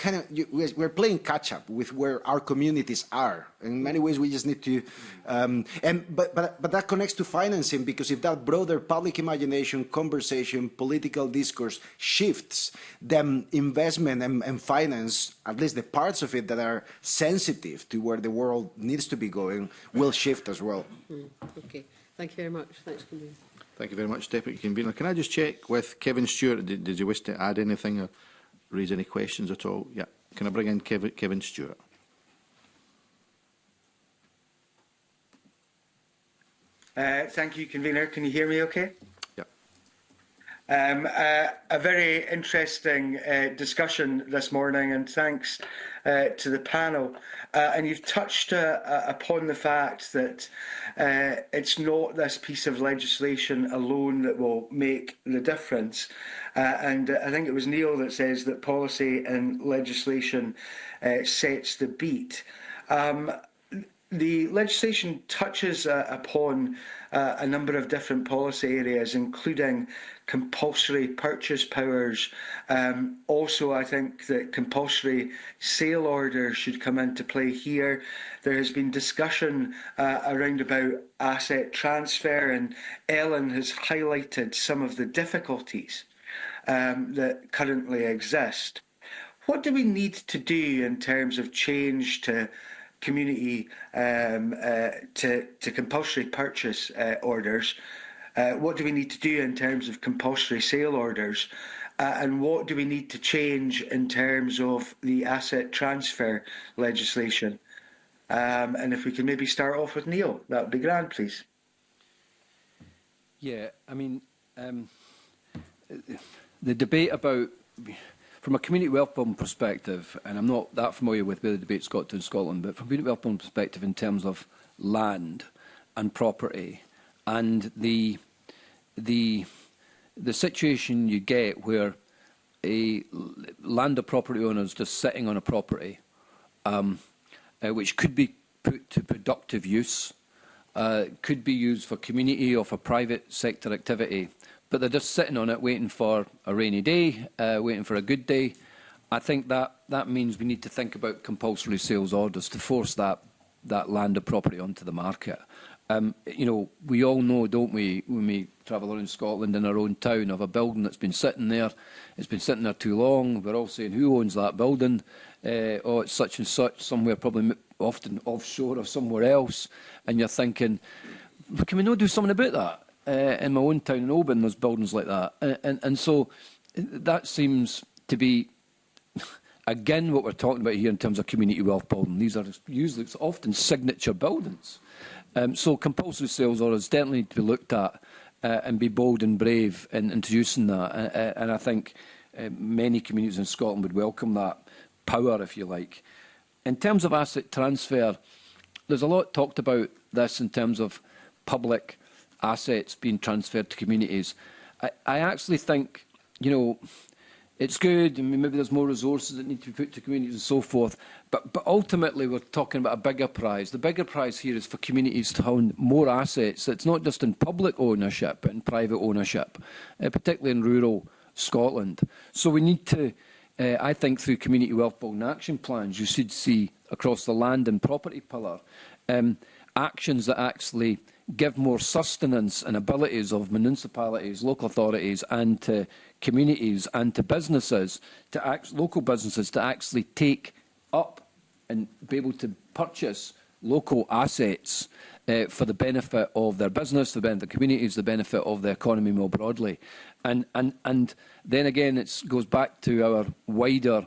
we're playing catch up with where our communities are. In many ways, we just need to, but that connects to financing, because if that broader public imagination, conversation, political discourse shifts, then investment and finance, at least the parts of it that are sensitive to where the world needs to be going, will shift as well. Okay, thank you very much. Thanks, Convener. Thank you very much, Deputy Convener. Can I just check with Kevin Stewart? Did you wish to add anything or raise any questions at all? Yeah. Can I bring in Kevin Stewart? Thank you, Convener. Can you hear me okay? Yeah. A very interesting discussion this morning, and thanks to the panel. And you've touched upon the fact that it's not this piece of legislation alone that will make the difference. And I think it was Neil that says that policy and legislation sets the beat. The legislation touches upon a number of different policy areas, including compulsory purchase powers. Also, I think that compulsory sale orders should come into play here. There has been discussion around about asset transfer, and Ellen has highlighted some of the difficulties that currently exist. What do we need to do in terms of change to community to compulsory purchase orders? What do we need to do in terms of compulsory sale orders? And what do we need to change in terms of the asset transfer legislation? And if we can maybe start off with Neil, that would be grand, please. Yeah, I mean, the debate about, from a community wealth building perspective, and I'm not that familiar with where the debate's got to in Scotland, but from a community wealth building perspective in terms of land and property and the situation you get where a land or property owner is just sitting on a property which could be put to productive use, could be used for community or for private sector activity, but they're just sitting on it waiting for a rainy day, waiting for a good day. I think that means we need to think about compulsory sales orders to force that land or property onto the market. You know, we all know, don't we, when we travel around Scotland in our own town, of a building that's been sitting there, it's been sitting there too long, we're all saying, who owns that building? Oh, it's such and such, somewhere probably often offshore or somewhere else, and you're thinking, can we not do something about that? In my own town in Oban, there's buildings like that. And so that seems to be, again, what we're talking about here in terms of community wealth building. These are usually, it's often signature buildings. So compulsory sales orders definitely need to be looked at and be bold and brave in introducing that. And I think many communities in Scotland would welcome that power, if you like. In terms of asset transfer, there's a lot talked about this in terms of public assets being transferred to communities. I actually think, you know, it's good, and maybe there's more resources that need to be put to communities and so forth, but ultimately we're talking about a bigger prize. The bigger prize here is for communities to own more assets. It's not just in public ownership, but in private ownership, particularly in rural Scotland. So we need to, I think, through community wealth building action plans, you should see across the land and property pillar, actions that actually give more sustenance and abilities of municipalities, local authorities and to communities and to businesses, to local businesses to actually take up and be able to purchase local assets for the benefit of their business, the benefit of communities, the benefit of the economy more broadly. And then again, it goes back to our wider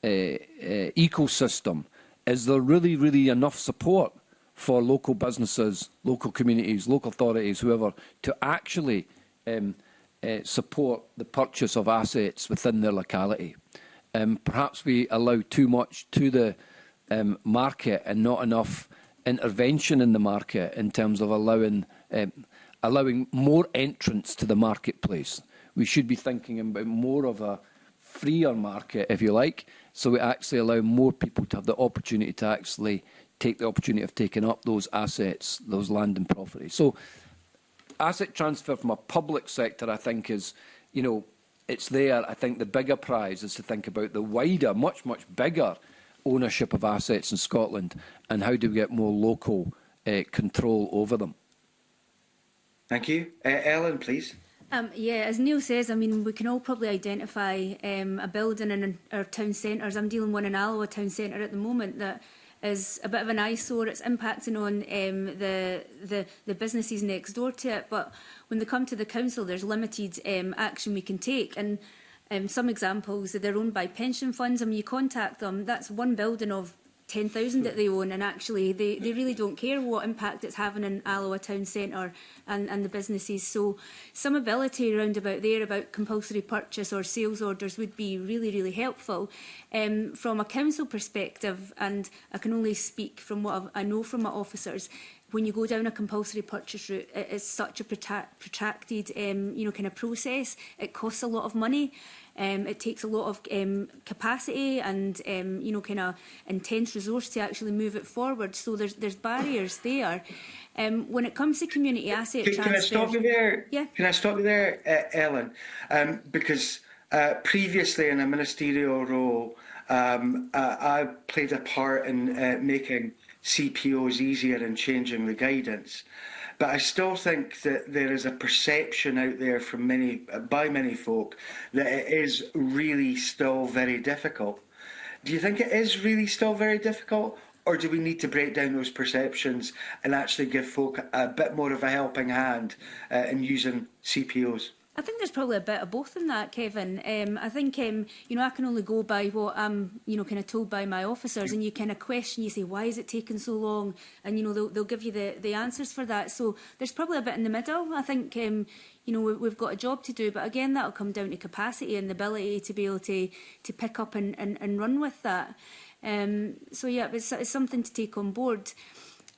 ecosystem. Is there really enough support for local businesses, local communities, local authorities, whoever, to actually support the purchase of assets within their locality? Perhaps we allow too much to the market and not enough intervention in the market in terms of allowing more entrance to the marketplace. We should be thinking about more of a freer market, if you like, so we actually allow more people to have the opportunity to actually take the opportunity of taking up those assets, those land and property. So asset transfer from a public sector, I think, is, you know, it's there. I think the bigger prize is to think about the wider, much bigger ownership of assets in Scotland and how do we get more local control over them. Thank you. Ellen, please. Yeah, as Neil says, I mean, we can all probably identify a building in our town centres. I'm dealing with one in Alloa town centre at the moment that is a bit of an eyesore. It's impacting on the businesses next door to it. But when they come to the council, there's limited action we can take. And some examples, they're owned by pension funds. And when you contact them, that's one building of 10,000 that they own, and actually they really don't care what impact it's having in Alloa Town Centre and the businesses. So some ability around about there about compulsory purchase or sales orders would be really, really helpful. From a council perspective, and I can only speak from what I know from my officers, when you go down a compulsory purchase route, it is such a protracted, kind of process. It costs a lot of money. It takes a lot of capacity and, kind of intense resource to actually move it forward. So there's barriers there. When it comes to community asset transfers... Can I stop you there? Yeah. Can I stop you there, Ellen? Because previously in a ministerial role, I played a part in making CPOs easier and changing the guidance. But I still think that there is a perception out there from by many folk that it is really still very difficult. Do you think it is really still very difficult? Or do we need to break down those perceptions and actually give folk a bit more of a helping hand in using CPOs? I think there's probably a bit of both in that, Kevin. I think, I can only go by what I'm, kind of told by my officers, and you kind of question, you say, why is it taking so long? And, they'll give you the answers for that. So there's probably a bit in the middle. I think, we've got a job to do, but again, that'll come down to capacity and the ability to be able to pick up and run with that. So yeah, it's something to take on board.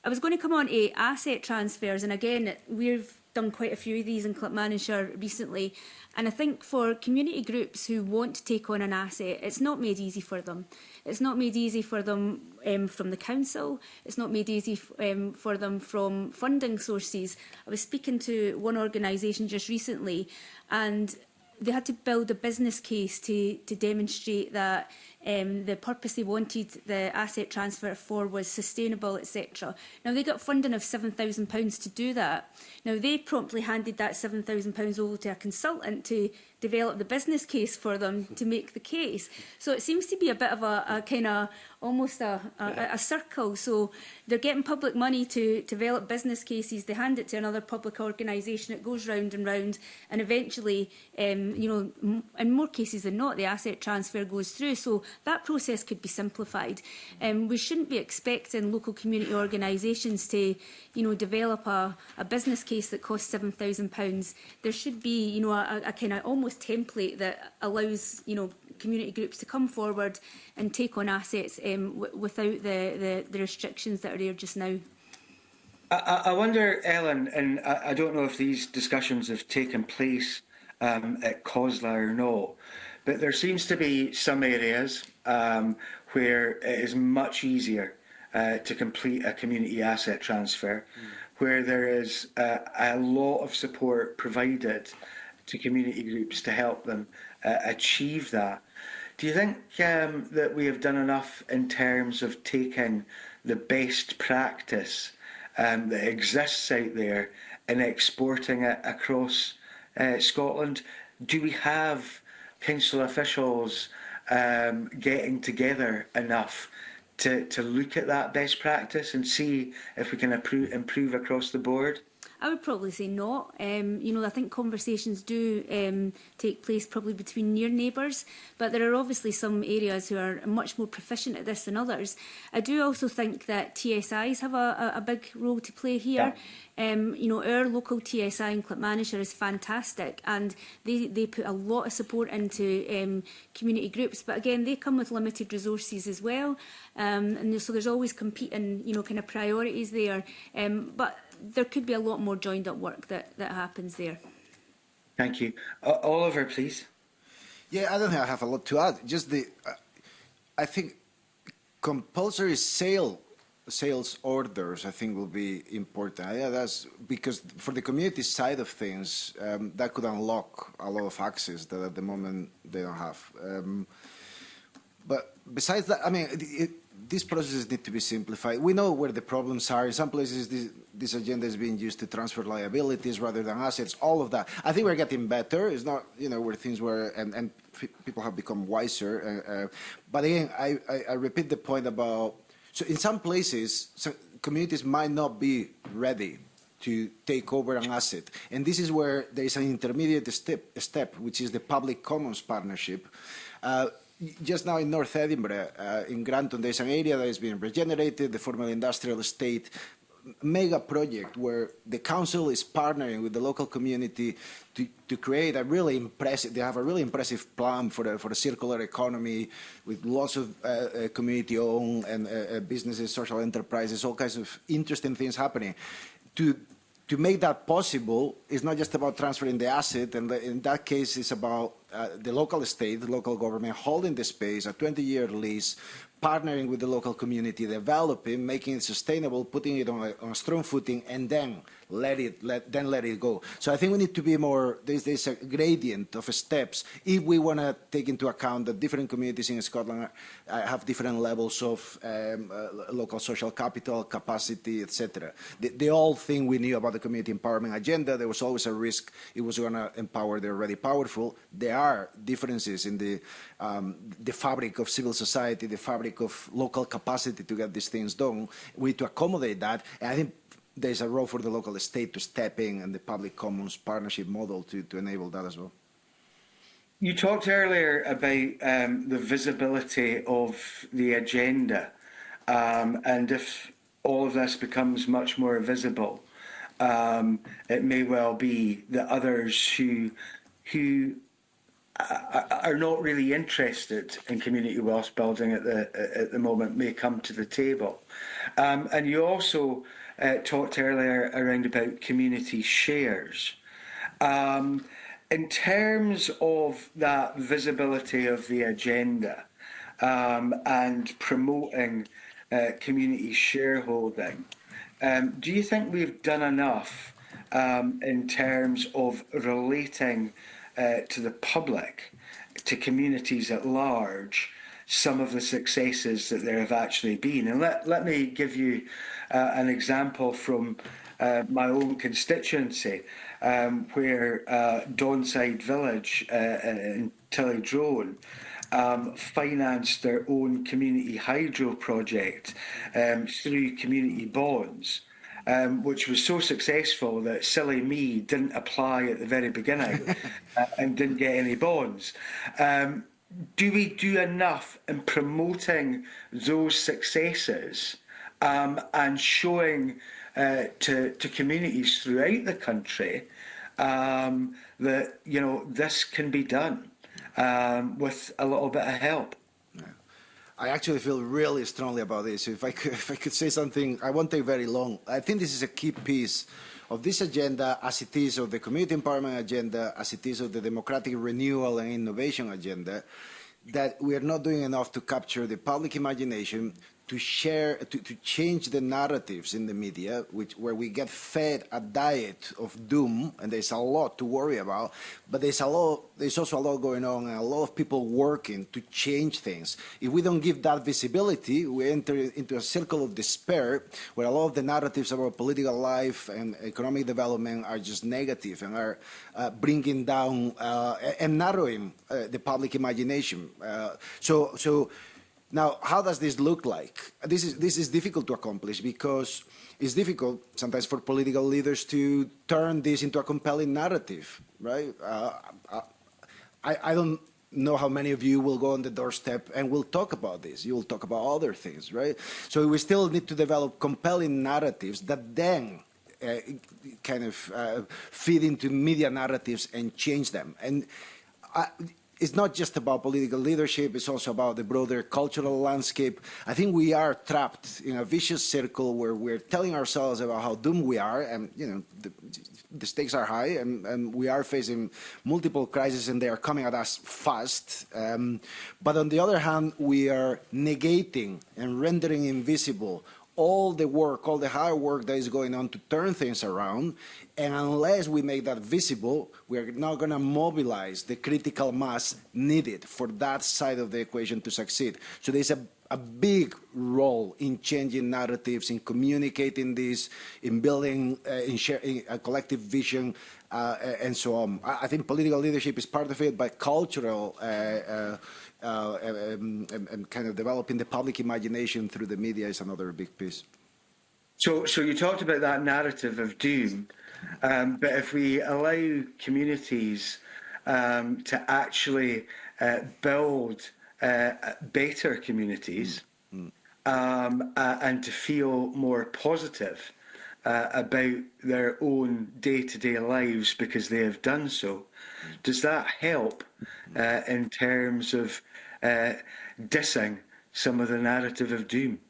I was going to come on to asset transfers, and again, we've done quite a few of these in Clackmannanshire recently, and I think for community groups who want to take on an asset, it's not made easy for them. It's not made easy for them from the council. It's not made easy for them from funding sources. I was speaking to one organisation just recently, and they had to build a business case to demonstrate that the purpose they wanted the asset transfer for was sustainable, etc. Now, they got funding of £7,000 to do that. Now, they promptly handed that £7,000 over to a consultant to develop the business case for them to make the case. So it seems to be a bit of a kind of almost a circle. So they're getting public money to develop business cases. They hand it to another public organisation. It goes round and round, and eventually, in more cases than not, the asset transfer goes through. So that process could be simplified. We shouldn't be expecting local community organisations to, develop a business case that costs £7,000. There should be, a kind of almost template that allows, community groups to come forward and take on assets without the restrictions that are there just now. I wonder, Ellen, and I don't know if these discussions have taken place at COSLA or not, but there seems to be some areas where it is much easier to complete a community asset transfer, where there is a lot of support provided to community groups to help them achieve that. Do you think that we have done enough in terms of taking the best practice that exists out there and exporting it across Scotland? Do we have council officials getting together enough to look at that best practice and see if we can improve across the board? I would probably say not. I think conversations do take place probably between near neighbours, but there are obviously some areas who are much more proficient at this than others. I do also think that TSIs have a big role to play here. Yeah. Our local TSI in Clackmannanshire is fantastic, and they put a lot of support into community groups, but again, they come with limited resources as well, and so there's always competing, kind of priorities there. But there could be a lot more joined up work that happens there. Thank you. Oliver, please. Yeah, I don't think I have a lot to add. Just I think compulsory sales orders, I think, will be important. Yeah, that's because for the community side of things, that could unlock a lot of access that at the moment they don't have. But besides that, I mean, these processes need to be simplified. We know where the problems are. In some places, this agenda is being used to transfer liabilities rather than assets, all of that. I think we're getting better. It's not, where things were, and people have become wiser. But again, I repeat the point about, so in some places, communities might not be ready to take over an asset. And this is where there is an intermediate step, which is the public commons partnership. just now in North Edinburgh, in Granton, there's an area that is being regenerated, the former industrial estate, mega project where the council is partnering with the local community to create a really impressive, they have a really impressive plan for a circular economy with lots of community-owned and businesses, social enterprises, all kinds of interesting things happening. To make that possible, it's not just about transferring the asset, and in that case, it's about the local estate, the local government holding the space, a 20-year lease, partnering with the local community, developing, making it sustainable, putting it on a strong footing, and then let it go. So I think we need to be more, there's a gradient of steps if we want to take into account that different communities in Scotland have different levels of local social capital, capacity, etc. The old thing we knew about the community empowerment agenda, there was always a risk it was going to empower the already powerful. There are differences in the fabric of civil society, the fabric of local capacity to get these things done. We need to accommodate that. And I think there's a role for the local estate to step in and the public commons partnership model to enable that as well. You talked earlier about the visibility of the agenda, and if all of this becomes much more visible, it may well be that others who are not really interested in community wealth building at the moment may come to the table. And you also talked earlier around about community shares. In terms of that visibility of the agenda and promoting community shareholding, do you think we've done enough in terms of relating to the public, to communities at large, some of the successes that there have actually been? And let me give you an example from my own constituency, where Donside Village in Tillydrone financed their own community hydro project through community bonds, which was so successful that silly me didn't apply at the very beginning and didn't get any bonds. Do we do enough in promoting those successes and showing to communities throughout the country that, you know, this can be done with a little bit of help? I actually feel really strongly about this. If I could say something, I won't take very long. I think this is a key piece of this agenda, as it is of the community empowerment agenda, as it is of the democratic renewal and innovation agenda, that we are not doing enough to capture the public imagination, to share, to change the narratives in the media, where we get fed a diet of doom, and there's a lot to worry about, but there's also a lot going on, and a lot of people working to change things. If we don't give that visibility, we enter into a circle of despair, where a lot of the narratives about political life and economic development are just negative and are bringing down and narrowing the public imagination. Now, how does this look like? This is difficult to accomplish because it's difficult sometimes for political leaders to turn this into a compelling narrative, right? I don't know how many of you will go on the doorstep and will talk about this. You will talk about other things, right? So we still need to develop compelling narratives that then kind of feed into media narratives and change them. And it's not just about political leadership, it's also about the broader cultural landscape. I think we are trapped in a vicious circle where we're telling ourselves about how doomed we are, and you know, the stakes are high, and we are facing multiple crises, and they are coming at us fast. But on the other hand, we are negating and rendering invisible all the work, all the hard work that is going on to turn things around. And unless we make that visible, we're not going to mobilize the critical mass needed for that side of the equation to succeed. So there's a big role in changing narratives, in communicating this, in building, in sharing a collective vision, and so on. I think political leadership is part of it, but cultural and kind of developing the public imagination through the media is another big piece. So you talked about that narrative of doom, but if we allow communities to actually build better communities and to feel more positive about their own day-to-day lives because they have done so. Does that help in terms of dissing some of the narrative of doom?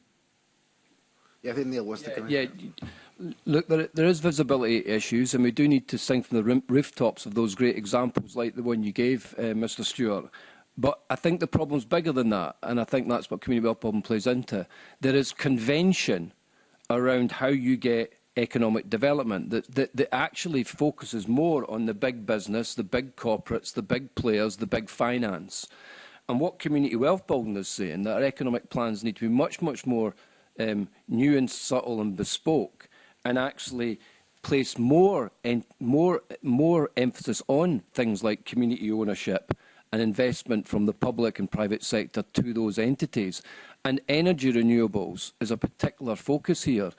Yeah, I think Neil wants to come in. Yeah, look, there is visibility issues, and we do need to sing from the rooftops of those great examples like the one you gave, Mr Stewart. But I think the problem's bigger than that, and I think that's what Community Wealth Building plays into. There is convention around how you get economic development that actually focuses more on the big business, the big corporates, the big players, the big finance. And what Community Wealth Building is saying, that our economic plans need to be much, much more new and subtle and bespoke, and actually place more emphasis on things like community ownership and investment from the public and private sector to those entities. And energy renewables is a particular focus here.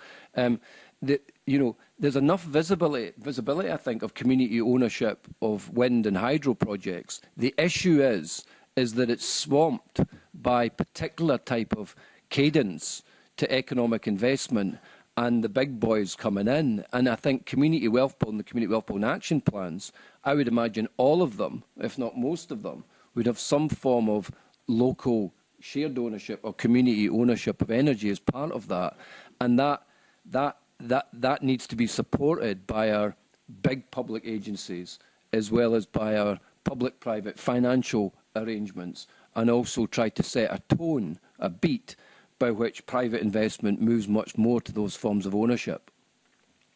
There's enough visibility, I think, of community ownership of wind and hydro projects. The issue is that it's swamped by particular type of cadence to economic investment and the big boys coming in. And I think Community Wealth Building, the Community Wealth Building action plans, I would imagine all of them, if not most of them, would have some form of local shared ownership or community ownership of energy as part of that. And that needs to be supported by our big public agencies as well as by our public-private financial arrangements, and also try to set a tone, a beat, by which private investment moves much more to those forms of ownership.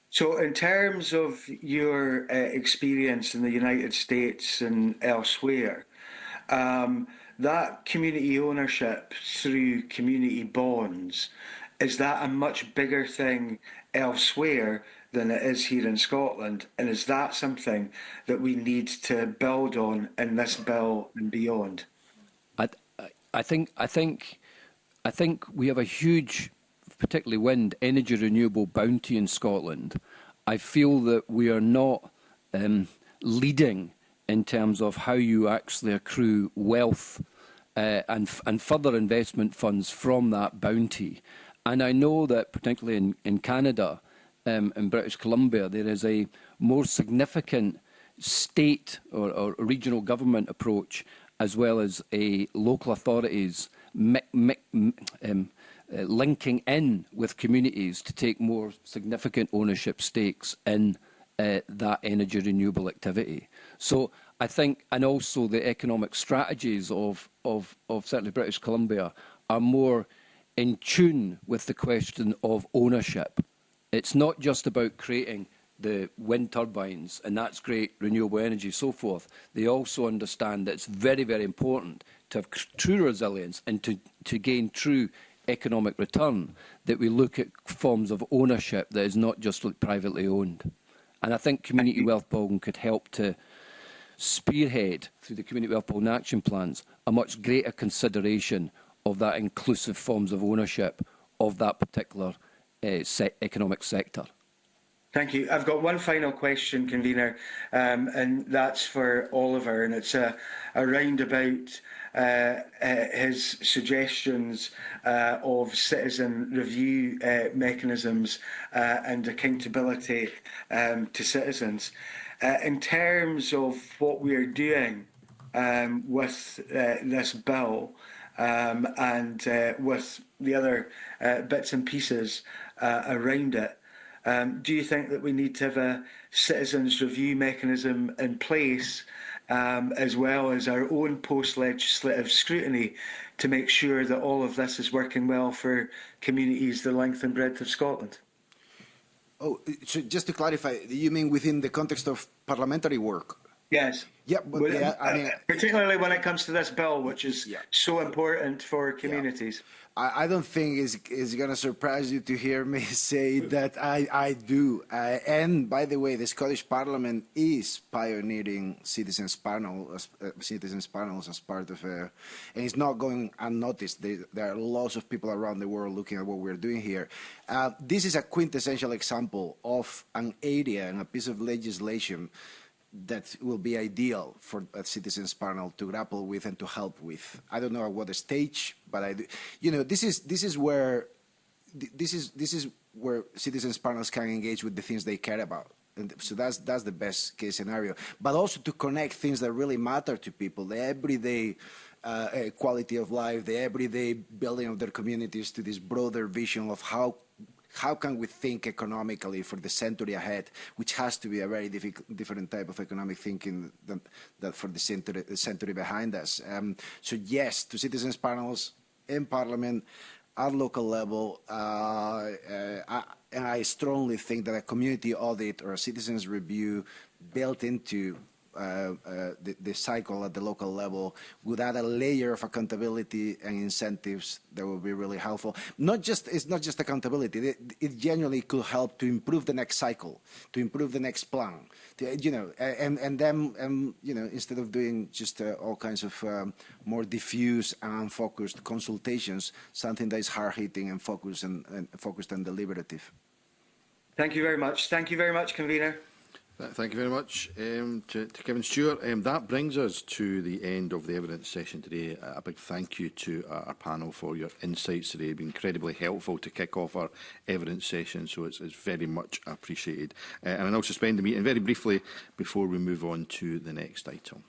So in terms of your experience in the United States and elsewhere, that community ownership through community bonds, is that a much bigger thing elsewhere than it is here in Scotland? And is that something that we need to build on in this bill and beyond? I think we have a huge, particularly wind, energy renewable bounty in Scotland. I feel that we are not leading in terms of how you actually accrue wealth and further investment funds from that bounty. And I know that particularly in Canada, in British Columbia, there is a more significant state or regional government approach, as well as a local authorities linking in with communities to take more significant ownership stakes in that energy renewable activity. So I think, and also the economic strategies of certainly British Columbia are more in tune with the question of ownership. It's not just about creating the wind turbines, and that's great, renewable energy, so forth. They also understand that it's very, very important to have true resilience and to gain true economic return, that we look at forms of ownership that is not just privately owned. And I think Community Wealth Building could help to spearhead, through the Community Wealth Building action plans, a much greater consideration of that inclusive forms of ownership of that particular economic sector. Thank you. I've got one final question, Convener, and that's for Oliver, and it's around about his suggestions of citizen review mechanisms and accountability to citizens. In terms of what we're doing with this bill and with the other bits and pieces around it, do you think that we need to have a citizens' review mechanism in place, as well as our own post-legislative scrutiny, to make sure that all of this is working well for communities the length and breadth of Scotland? Oh, so just to clarify, you mean within the context of parliamentary work? Yes. Yeah, but yeah, I mean, particularly when it comes to this bill, which is so important for communities. Yeah. I don't think it's going to surprise you to hear me say that I do. And by the way, the Scottish Parliament is pioneering citizens panels as part of and it's not going unnoticed. There are lots of people around the world looking at what we're doing here. This is a quintessential example of an area and a piece of legislation that will be ideal for a citizens panel to grapple with and to help with. I don't know at what stage, but I do. You know, this is where citizens panels can engage with the things they care about. And so that's the best case scenario. But also to connect things that really matter to people, the everyday quality of life, the everyday building of their communities, to this broader vision of how can we think economically for the century ahead, which has to be a very different type of economic thinking than for the century behind us. So yes, to citizens panels in Parliament, at local level, and I strongly think that a community audit or a citizens review built into the cycle at the local level would add a layer of accountability and incentives that would be really helpful. It's not just accountability. It genuinely could help to improve the next cycle, to improve the next plan. And then instead of doing just all kinds of more diffuse and unfocused consultations, something that is hard-hitting and focused and deliberative. Thank you very much. Thank you very much, convener. Thank you very much to Kevin Stewart. That brings us to the end of the evidence session today. A big thank you to our panel for your insights today. It's been incredibly helpful to kick off our evidence session, so it's very much appreciated. And I'll now suspend the meeting very briefly before we move on to the next item.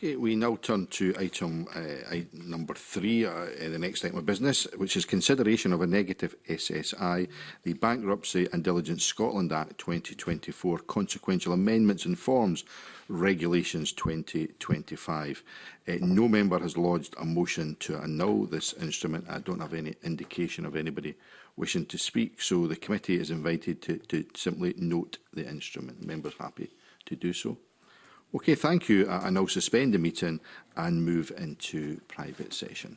Okay, we now turn to item number 3, the next item of business, which is consideration of a negative SSI, the Bankruptcy and Diligence Scotland Act 2024, consequential amendments and forms, regulations 2025. No member has lodged a motion to annul this instrument. I don't have any indication of anybody wishing to speak, so the committee is invited to simply note the instrument. Members happy to do so? Okay, thank you. I now suspend the meeting and move into private session.